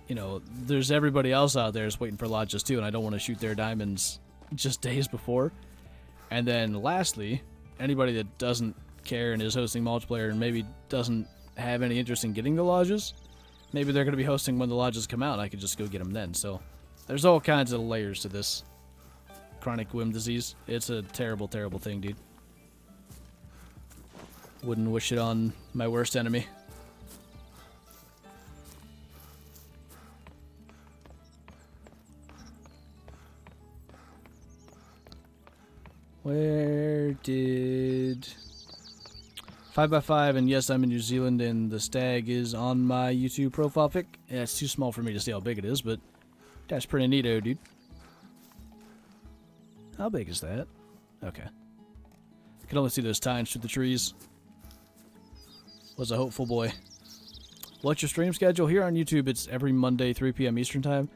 Speaker 1: you know, there's everybody else out there is waiting for lodges too, and I don't want to shoot their diamonds just days before. And then lastly, anybody that doesn't care and is hosting multiplayer and maybe doesn't have any interest in getting the lodges, maybe they're going to be hosting when the lodges come out, and I could just go get them then. So there's all kinds of layers to this chronic gwim disease. It's a terrible, terrible thing, dude. Wouldn't wish it on my worst enemy. Where did 5x5, and yes, I'm in New Zealand, and the stag is on my YouTube profile pic. Yeah, it's too small for me to see how big it is, but that's pretty neato, dude. How big is that? Okay. I can only see those tines through the trees. Was a hopeful boy. What's your stream schedule? Here on YouTube, it's every Monday, 3 p.m. Eastern Time.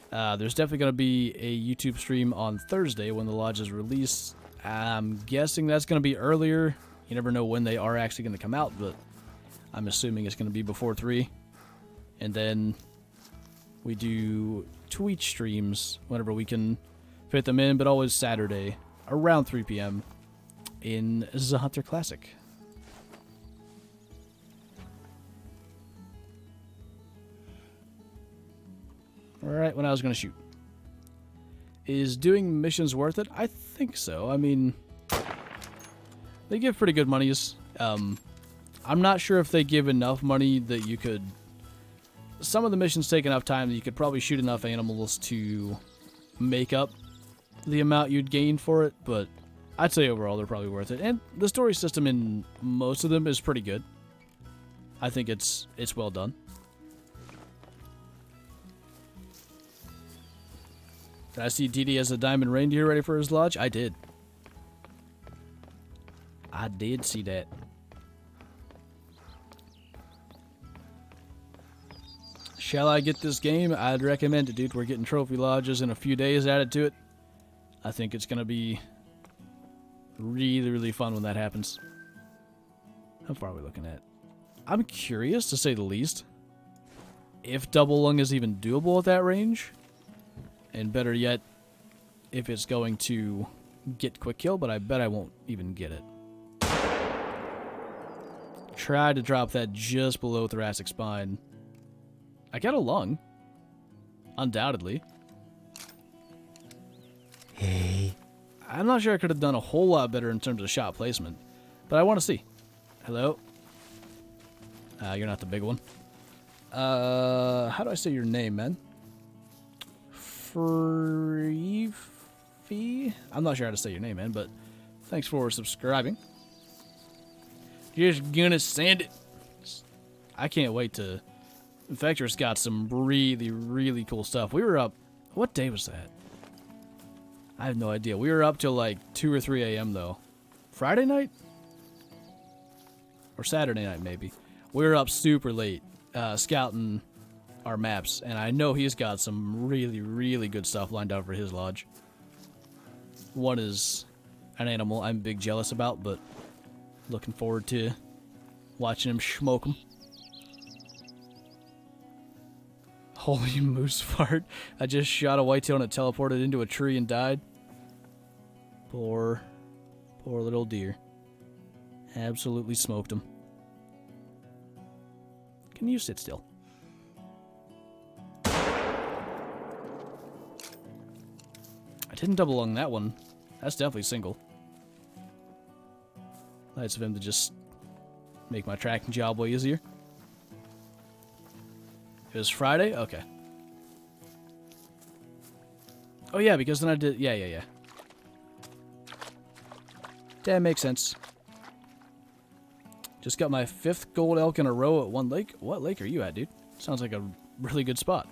Speaker 1: There's definitely going to be a YouTube stream on Thursday when the lodge is released. I'm guessing that's going to be earlier. You never know when they are actually going to come out, but I'm assuming it's going to be before 3. And then we do Twitch streams whenever we can fit them in, but always Saturday around 3 p.m. in the Hunter Classic. Alright, when I was going to shoot. Is doing missions worth it? I think so. I mean, they give pretty good monies. I'm not sure if they give enough money that you could... Some of the missions take enough time that you could probably shoot enough animals to make up the amount you'd gain for it, but I'd say overall they're probably worth it. And the story system in most of them is pretty good. I think it's well done. Did I see DD as a diamond reindeer ready for his lodge? I did. I did see that. Shall I get this game? I'd recommend it, dude. We're getting trophy lodges in a few days added to it. I think it's going to be really, really fun when that happens. How far are we looking at? I'm curious, to say the least, if double lung is even doable at that range. And better yet, if it's going to get quick kill, but I bet I won't even get it. Try to drop that just below thoracic spine. I got a lung. Undoubtedly.
Speaker 2: Hey.
Speaker 1: I'm not sure I could have done a whole lot better in terms of shot placement, but I want to see. Hello? You're not the big one. How do I say your name, man? Freefee? I'm not sure how to say your name, man, but thanks for subscribing. Just gonna send it. I can't wait to... Infector's got some really, really cool stuff. We were up... What day was that? I have no idea. We were up till like 2 or 3 a.m. though. Friday night? Or Saturday night, maybe. We were up super late, scouting our maps, and I know he's got some really, really good stuff lined up for his lodge. One is an animal I'm big jealous about, but looking forward to watching him smoke them. Holy moose fart. I just shot a whitetail and it teleported into a tree and died. Poor little deer. Absolutely smoked him. Can you sit still? I didn't double lung that one. That's definitely single. Nice of him to just make my tracking job way easier. It was Friday? Okay. Oh yeah, because then I did... Yeah. That makes sense. Just got my 5th gold elk in a row at one lake. What lake are you at, dude? Sounds like a really good spot.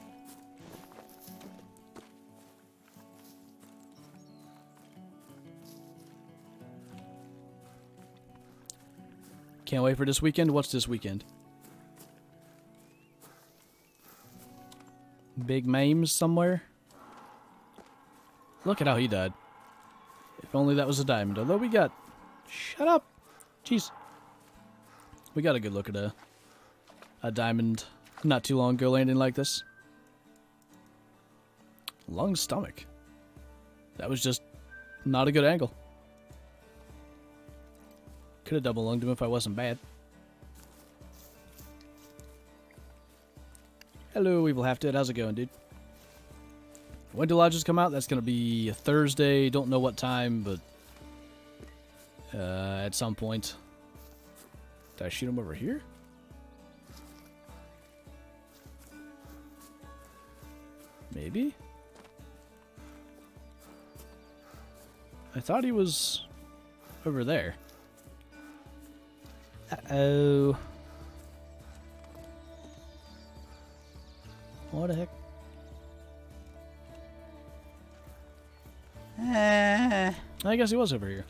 Speaker 1: Can't wait for this weekend. What's this weekend? Big memes somewhere? Look at how he died. If only that was a diamond. Although we got... Shut up! Jeez. We got a good look at a diamond not too long ago landing like this. Lung stomach. That was just not a good angle. Could have double lunged him if I wasn't bad. Hello, Evil Half Dead. How's it going, dude? When do lodges come out? That's going to be a Thursday. Don't know what time, but at some point. Did I shoot him over here? Maybe? I thought he was over there. Uh-oh. What the heck? I guess he was over here.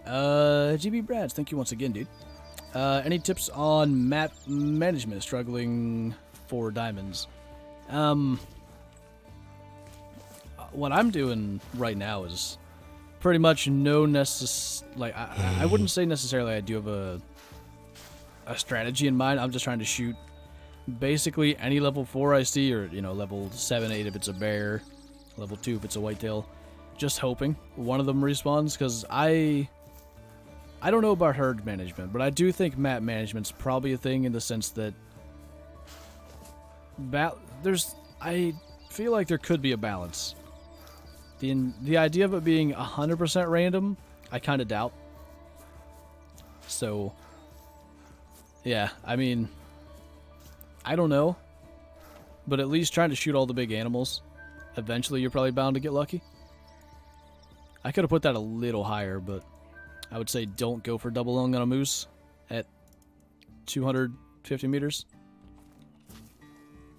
Speaker 1: GB Brads, thank you once again, dude. Any tips on map management struggling for diamonds? What I'm doing right now is pretty much no I wouldn't say necessarily I do have a strategy in mind. I'm just trying to shoot basically any level 4 I see, or level 7, 8 if it's a bear, level 2 if it's a whitetail. Just hoping one of them respawns, because I don't know about herd management, but I do think map management's probably a thing in the sense that I feel like there could be a balance. The idea of it being 100% random, I kind of doubt. So, yeah, I mean, I don't know, but at least trying to shoot all the big animals, eventually you're probably bound to get lucky. I could have put that a little higher, but I would say don't go for double lung on a moose at 250 meters.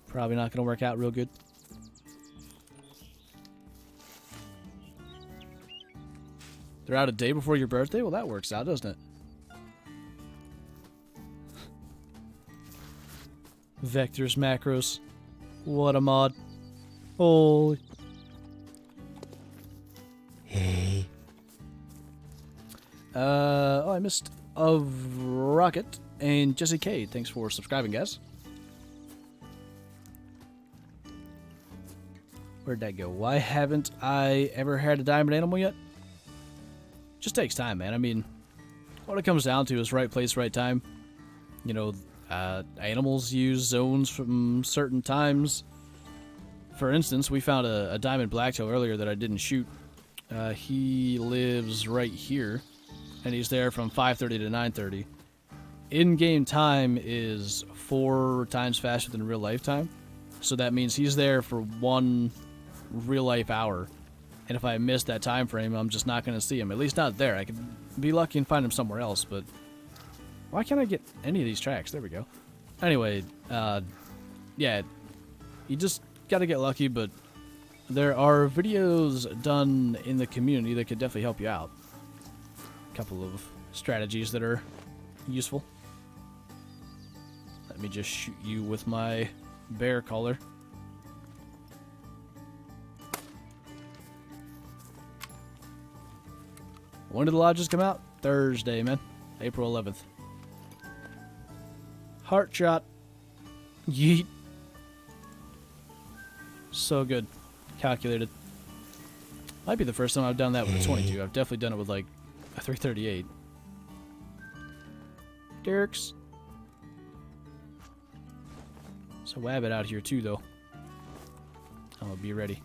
Speaker 1: Probably not going to work out real good. They're out a day before your birthday? Well, that works out, doesn't it? Vectors, macros. What a mod. Holy.
Speaker 2: Hey.
Speaker 1: Oh, I missed of Rocket and Jesse K. Thanks for subscribing, guys. Where'd that go? Why haven't I ever had a diamond animal yet? Just takes time, man. I mean, what it comes down to is right place, right time. Animals use zones from certain times. For instance, we found a diamond blacktail earlier that I didn't shoot. He lives right here, and he's there from 5:30 to 9:30. In-game time is 4 times faster than real-life time, so that means he's there for 1 real-life hour. And if I miss that time frame, I'm just not going to see him. At least not there. I could be lucky and find him somewhere else, but why can't I get any of these tracks? There we go. Anyway, yeah, you just got to get lucky, but there are videos done in the community that could definitely help you out. A couple of strategies that are useful. Let me just shoot you with my bear collar. When did the lodges come out? Thursday, man. April 11th. Heart shot. Yeet. So good. Calculated. Might be the first time I've done that with a 22. I've definitely done it with like a 338. Dirks. There's a wabbit out here too, though. I'm gonna be ready.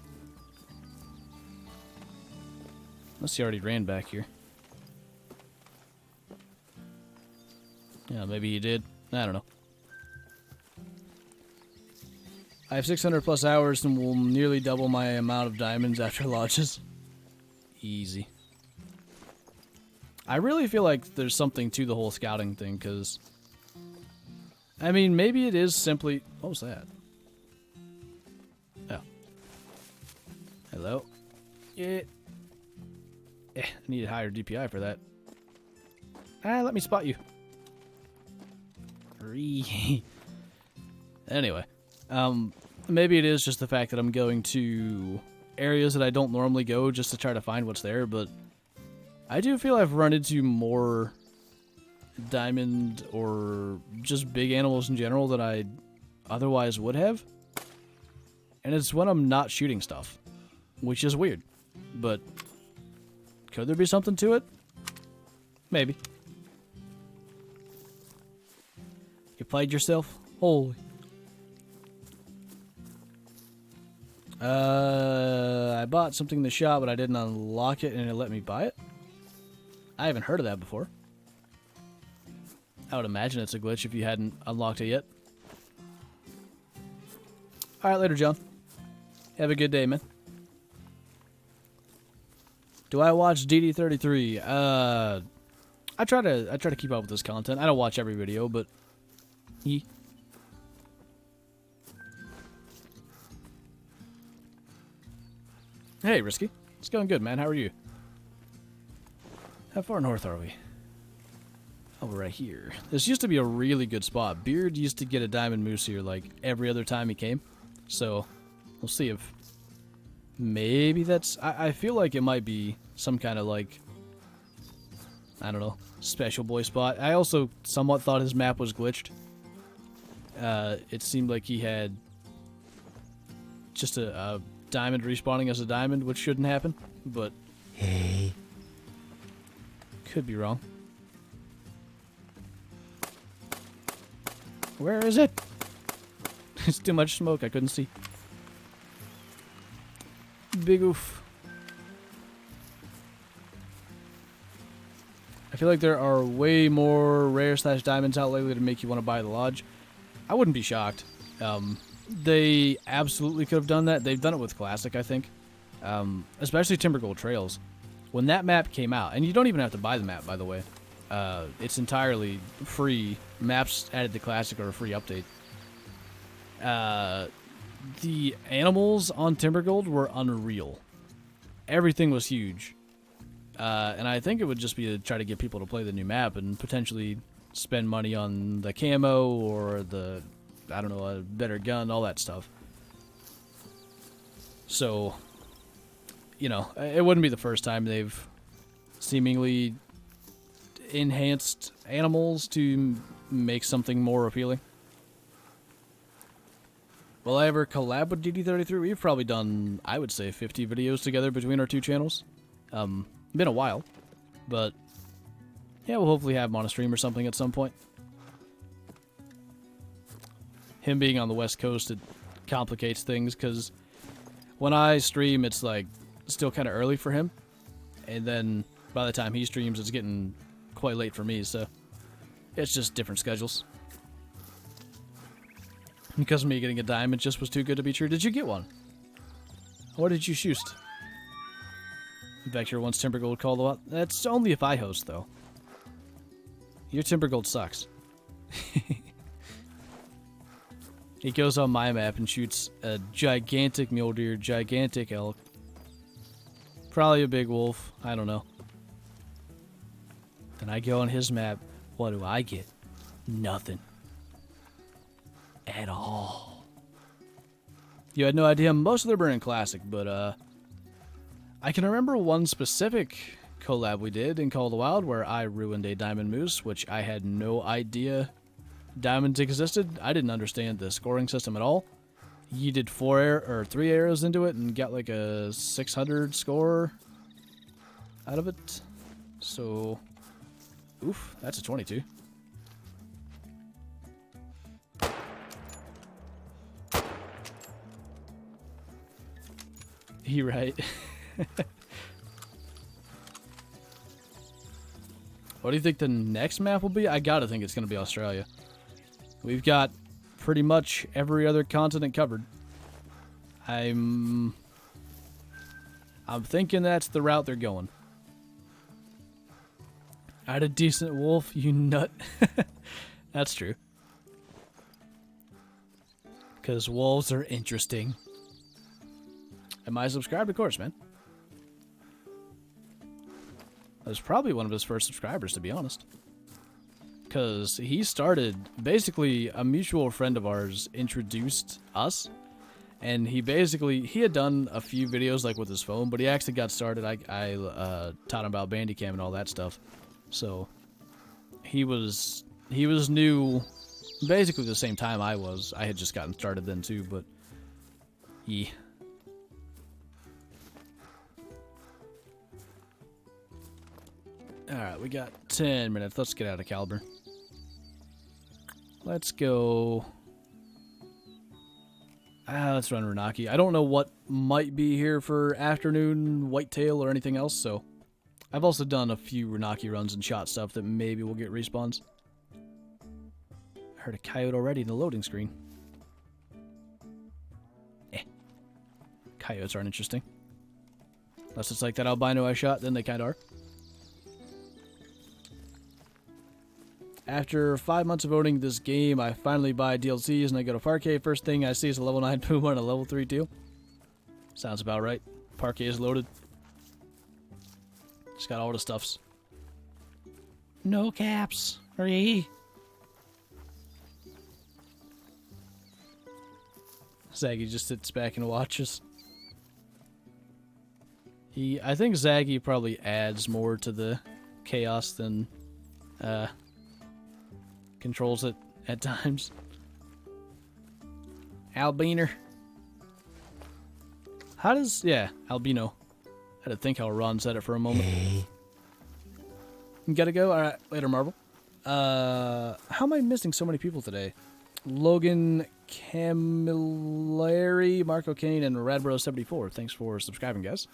Speaker 1: Unless he already ran back here. Yeah, maybe he did. I don't know. I have 600 plus hours and will nearly double my amount of diamonds after lodges. Easy. I really feel like there's something to the whole scouting thing, because I mean, maybe it is simply... What was that? Oh. Hello? Yeah. I need a higher DPI for that. Let me spot you. 3. Anyway, maybe it is just the fact that I'm going to areas that I don't normally go just to try to find what's there, but I do feel I've run into more diamond or just big animals in general than I otherwise would have. And it's when I'm not shooting stuff, which is weird. But could there be something to it? Maybe. You played yourself? Holy. I bought something in the shop, but I didn't unlock it and it let me buy it. I haven't heard of that before. I would imagine it's a glitch if you hadn't unlocked it yet. Alright, later, John. Have a good day, man. Do I watch DD33? I try to keep up with this content. I don't watch every video, but Hey, Risky. It's going good, man. How are you? How far north are we? Oh, we're right here. This used to be a really good spot. Beard used to get a diamond moose here like every other time he came. So, we'll see if maybe that's... I feel like it might be some kind of like, I don't know, special boy spot. I also somewhat thought his map was glitched. It seemed like he had just a diamond respawning as a diamond, which shouldn't happen, but
Speaker 2: Hey.
Speaker 1: Could be wrong. Where is it? It's too much smoke, I couldn't see. Big oof. I feel like there are way more rare / diamonds out lately to make you want to buy the lodge. I wouldn't be shocked. They absolutely could have done that. They've done it with Classic, I think. Especially Timbergold Trails. When that map came out, and you don't even have to buy the map, by the way. It's entirely free. Maps added to Classic are a free update. The animals on Timbergold were unreal. Everything was huge. And I think it would just be to try to get people to play the new map and potentially spend money on the camo or the, I don't know, a better gun, all that stuff. So, you know, it wouldn't be the first time they've seemingly enhanced animals to make something more appealing. Will I ever collab with DD33? We've probably done, I would say, 50 videos together between our two channels. Been a while, but yeah, we'll hopefully have him on a stream or something at some point. Him being on the West Coast, it complicates things, because when I stream, it's like still kind of early for him, and then by the time he streams, it's getting quite late for me, so it's just different schedules. Because of me getting a diamond just was too good to be true. Did you get one? What did you shoot? Vector wants Timbergold called out. That's only if I host, though. Your Timbergold sucks. He goes on my map and shoots a gigantic mule deer, gigantic elk. Probably a big wolf. I don't know. Then I go on his map. What do I get? Nothing. At all. You had no idea. Most of them are in Classic, but I can remember one specific collab we did in Call of the Wild where I ruined a diamond moose, which I had no idea diamonds existed. I didn't understand the scoring system at all. You did 3 arrows into it and got like a 600 score out of it. So, oof, that's a 22. You're right. What do you think the next map will be? I gotta think it's gonna be Australia. We've got pretty much every other continent covered. I'm thinking that's the route they're going. I had a decent wolf, you nut. That's true. Because wolves are interesting. Am I subscribed? Of course, man. I was probably one of his first subscribers, to be honest. because he started, basically a mutual friend of ours introduced us, and he had done a few videos like with his phone, but he actually got started. I taught him about Bandicam and all that stuff. So he was new basically the same time I was. I had just gotten started then too, but yeah. Alright, we got 10 minutes. Let's get out of Caliber. Let's go. Let's run Renaki. I don't know what might be here for afternoon whitetail or anything else, so I've also done a few Renaki runs and shot stuff that maybe will get respawns. I heard a coyote already in the loading screen. Coyotes aren't interesting. Unless it's like that albino I shot, then they kind of are. After 5 months of owning this game, I finally buy DLCs and I go to Parquet. First thing I see is a level 9 Puma and a level 3 teal. Sounds about right. Parquet is loaded. Just got all the stuffs. No caps. Hurry. Zaggy just sits back and watches. I think Zaggy probably adds more to the chaos than controls it at times. Albiner. How does... Yeah, albino. I had to think how Ron said it for a moment.
Speaker 2: Hey.
Speaker 1: You gotta go? Alright, later, Marvel. How am I missing so many people today? Logan Camilleri, Marco Kane, and Radbro74. Thanks for subscribing, guys.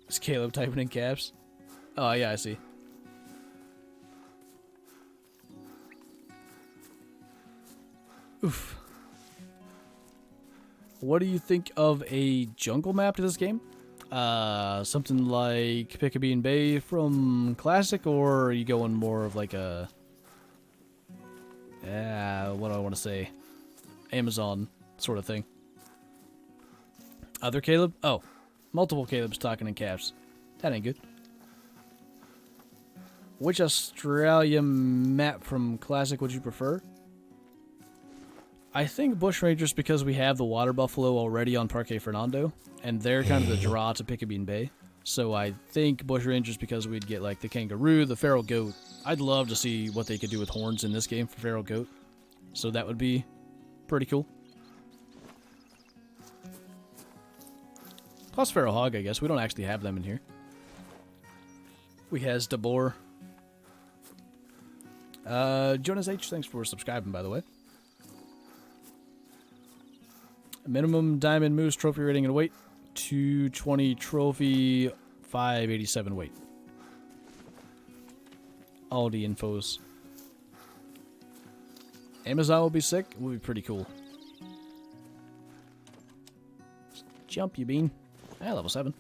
Speaker 1: Is Caleb typing in caps? Oh, yeah, I see. Oof. What do you think of a jungle map to this game? Something like Pickabeen Bay from Classic, or are you going more of like a... what do I want to say? Amazon sort of thing. Other Caleb? Oh, multiple Calebs talking in caps. That ain't good. Which Australia map from Classic would you prefer? I think Bushrangers because we have the water buffalo already on Parque Fernando, and they're kind of the draw to Pickabeen Bay. So I think Bushrangers because we'd get like the kangaroo, the feral goat. I'd love to see what they could do with horns in this game for feral goat. So that would be pretty cool. Plus feral hog, I guess. We don't actually have them in here. We has Dabor. Jonas H, thanks for subscribing, by the way. Minimum diamond moose trophy rating and weight. 220 trophy, 587 weight. All the infos. Amazon will be sick. It will be pretty cool. Jump, you bean. Level 7.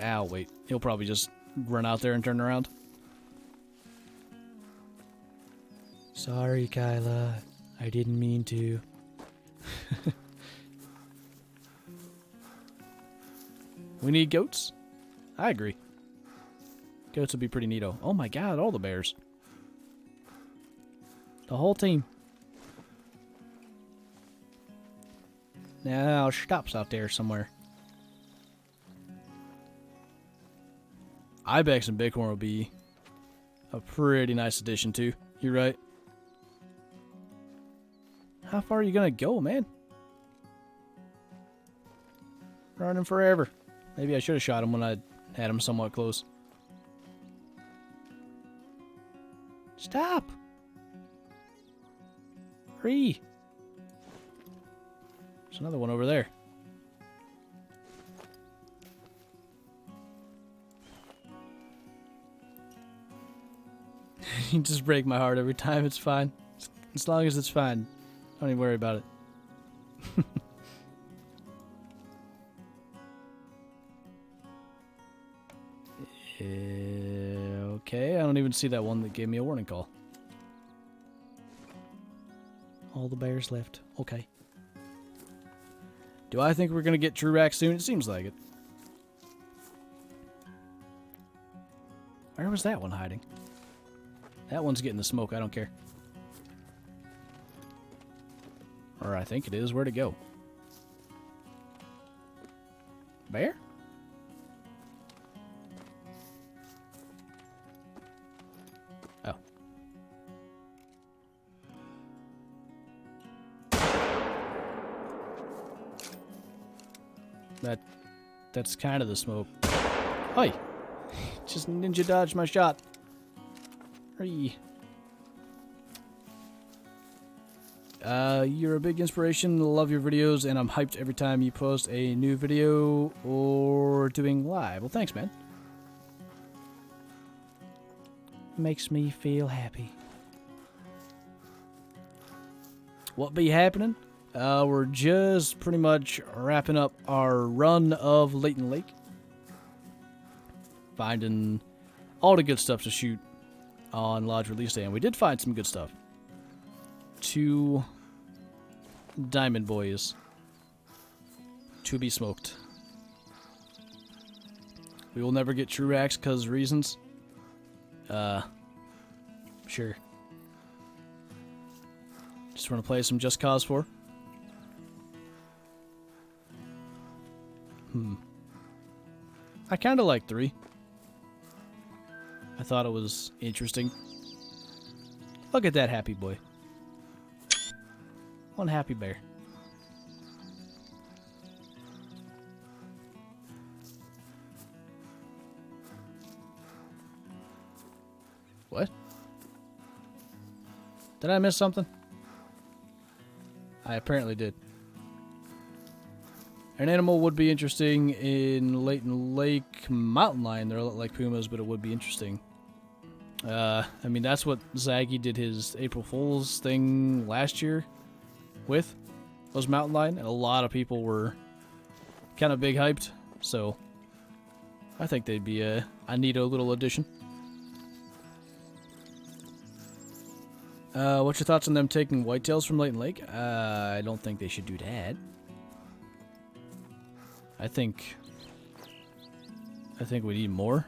Speaker 1: Ow, wait. He'll probably just run out there and turn around.
Speaker 2: Sorry, Kyla. I didn't mean to.
Speaker 1: We need goats? I agree. Goats would be pretty neato. Oh my god, all the bears. The whole team. Now, stops out there somewhere. Ibex and Bighorn will be a pretty nice addition too. You're right. How far are you gonna go, man? Running forever. Maybe I should have shot him when I had him somewhat close. Stop! Hurry! There's another one over there. You just break my heart every time. It's fine. As long as it's fine. Don't even worry about it. Okay, I don't even see that one that gave me a warning call. All the bears left. Okay. Do I think we're going to get Truax soon? It seems like it. Where was that one hiding? That one's getting the smoke. I don't care. Or I think it is. Where'd it go? Bear? Oh. That's kind of the smoke. Hi. Just ninja dodged my shot. Hurry. You're a big inspiration. Love your videos, and I'm hyped every time you post a new video or doing live. Well, thanks, man.
Speaker 2: Makes me feel happy.
Speaker 1: What be happening? We're just pretty much wrapping up our run of Layton Lake. Finding all the good stuff to shoot on Lodge Release Day, and we did find some good stuff. 2 diamond boys to be smoked. We will never get Truax because reasons. Sure. Just want to play some Just Cause 4. I kind of like 3. I thought it was interesting. Look at that happy boy. One happy bear. What? Did I miss something? I apparently did. An animal would be interesting in Layton Lake. Mountain lion. They're a lot like pumas, but it would be interesting. I mean, that's what Zaggy did his April Fool's thing last year with, was mountain lion, and a lot of people were kind of big hyped, so I think they'd be a neat little addition. What's your thoughts on them taking whitetails from Layton Lake? I don't think they should do that. I think we need more.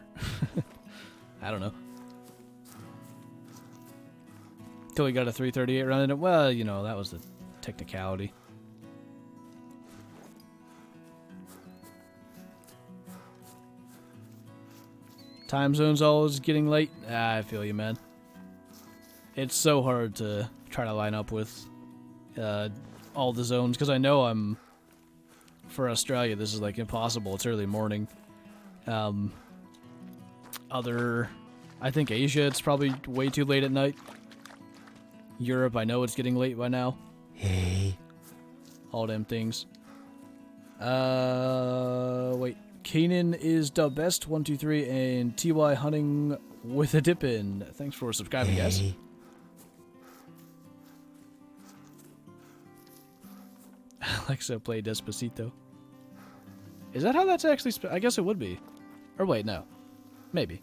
Speaker 1: I don't know. Till we got a 338 running it. Well, you know, that was the technicality. Time zone's always getting late. I feel you, man. It's so hard to try to line up with all the zones, because I know for Australia, this is like impossible. It's early morning. I think Asia, it's probably way too late at night. Europe, I know it's getting late by now.
Speaker 2: Hey.
Speaker 1: All them things. Wait. Kanan is the best 123 and TY hunting with a dip in. Thanks for subscribing, guys. Alexa play Despacito. Is that how that's actually I guess it would be. Or wait, no. Maybe.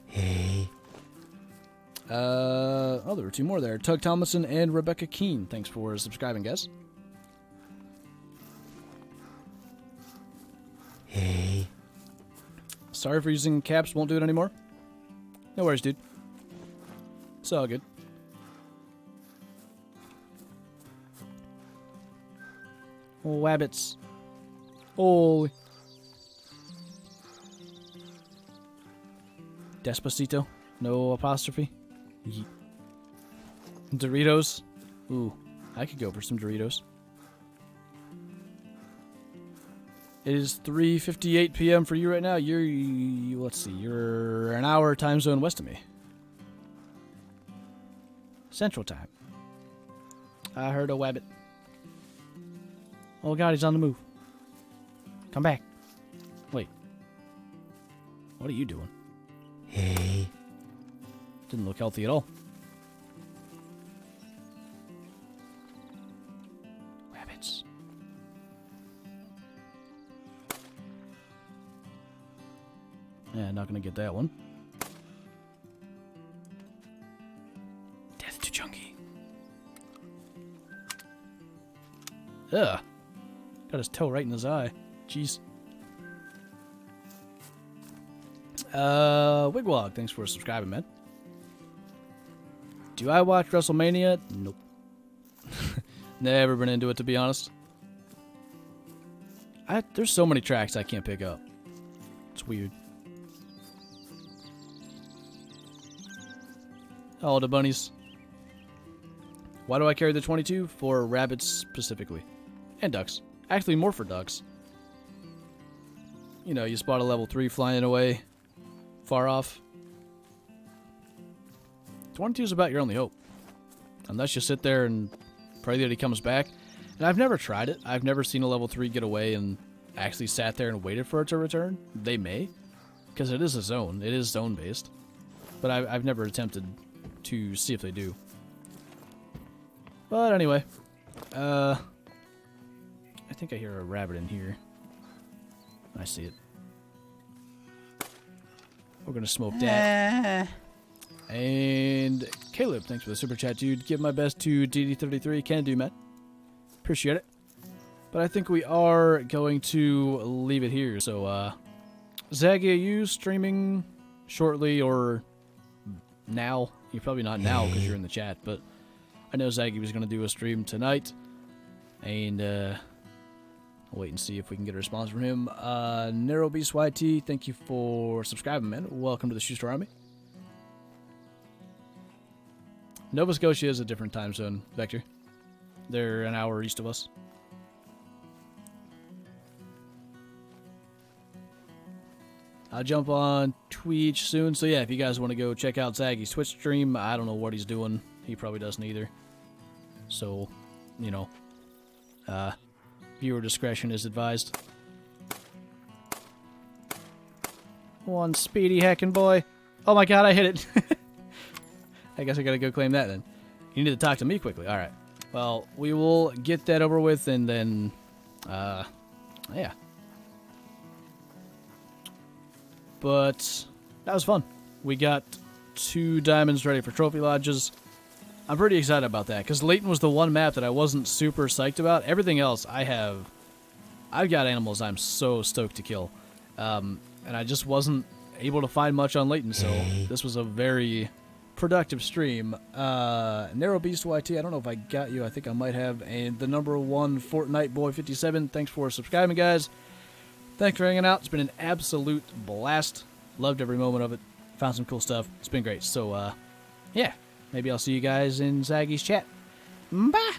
Speaker 2: Hey.
Speaker 1: Oh, there were 2 more there. Tug Thomason and Rebecca Keene. Thanks for subscribing, guys.
Speaker 2: Hey.
Speaker 1: Sorry for using caps. Won't do it anymore. No worries, dude. It's all good. Oh, wabbits. Holy. Despacito. No apostrophe. Yeet. Doritos. Ooh, I could go for some Doritos. It is 3:58 p.m. for you right now. Let's see, you're an hour time zone west of me. Central time. I heard a wabbit. Oh god, he's on the move. Come back. Wait. What are you doing?
Speaker 2: Hey.
Speaker 1: Didn't look healthy at all. Rabbits. Yeah, not gonna get that one. Ugh. Got his toe right in his eye. Jeez. Wigwog, thanks for subscribing, man. Do I watch WrestleMania? Nope. Never been into it, to be honest. There's so many tracks I can't pick up. It's weird. Oh, the bunnies. Why do I carry the 22? For rabbits specifically. And ducks. Actually, more for ducks. You know, you spot a level 3 flying away far off. 22 is about your only hope. Unless you sit there and pray that he comes back. And I've never tried it. I've never seen a level 3 get away and actually sat there and waited for it to return. They may. Because it is a zone. It is zone-based. But I've never attempted to see if they do. But anyway. I think I hear a rabbit in here. I see it. We're going to smoke that. And Caleb, thanks for the super chat, dude. Give my best to DD33. Can do, Matt. Appreciate it. But I think we are going to leave it here. So, Zaggy, are you streaming shortly or now? You're probably not now because you're in the chat, but I know Zaggy was going to do a stream tonight. And, I'll wait and see if we can get a response from him. NarrowBeastYT, thank you for subscribing, man. Welcome to the Shoester Army. Nova Scotia is a different time zone, Vector. They're an hour east of us. I'll jump on Twitch soon. So yeah, if you guys want to go check out Zaggy's Twitch stream, I don't know what he's doing. He probably doesn't either. So, you know, viewer discretion is advised. One speedy hacking boy. Oh my god, I hit it. I guess I gotta go claim that then. You need to talk to me quickly. Alright. Well, we will get that over with and then, yeah. But that was fun. We got 2 diamonds ready for trophy lodges. I'm pretty excited about that because Layton was the one map that I wasn't super psyched about. Everything else I've got animals I'm so stoked to kill. And I just wasn't able to find much on Layton, so this was a very productive stream. NarrowBeastYT, I don't know if I got you. I think I might have. And the #1 Fortnite Boy 57. Thanks for subscribing, guys. Thanks for hanging out. It's been an absolute blast. Loved every moment of it. Found some cool stuff. It's been great. So, yeah. Maybe I'll see you guys in Zaggy's chat. Bye!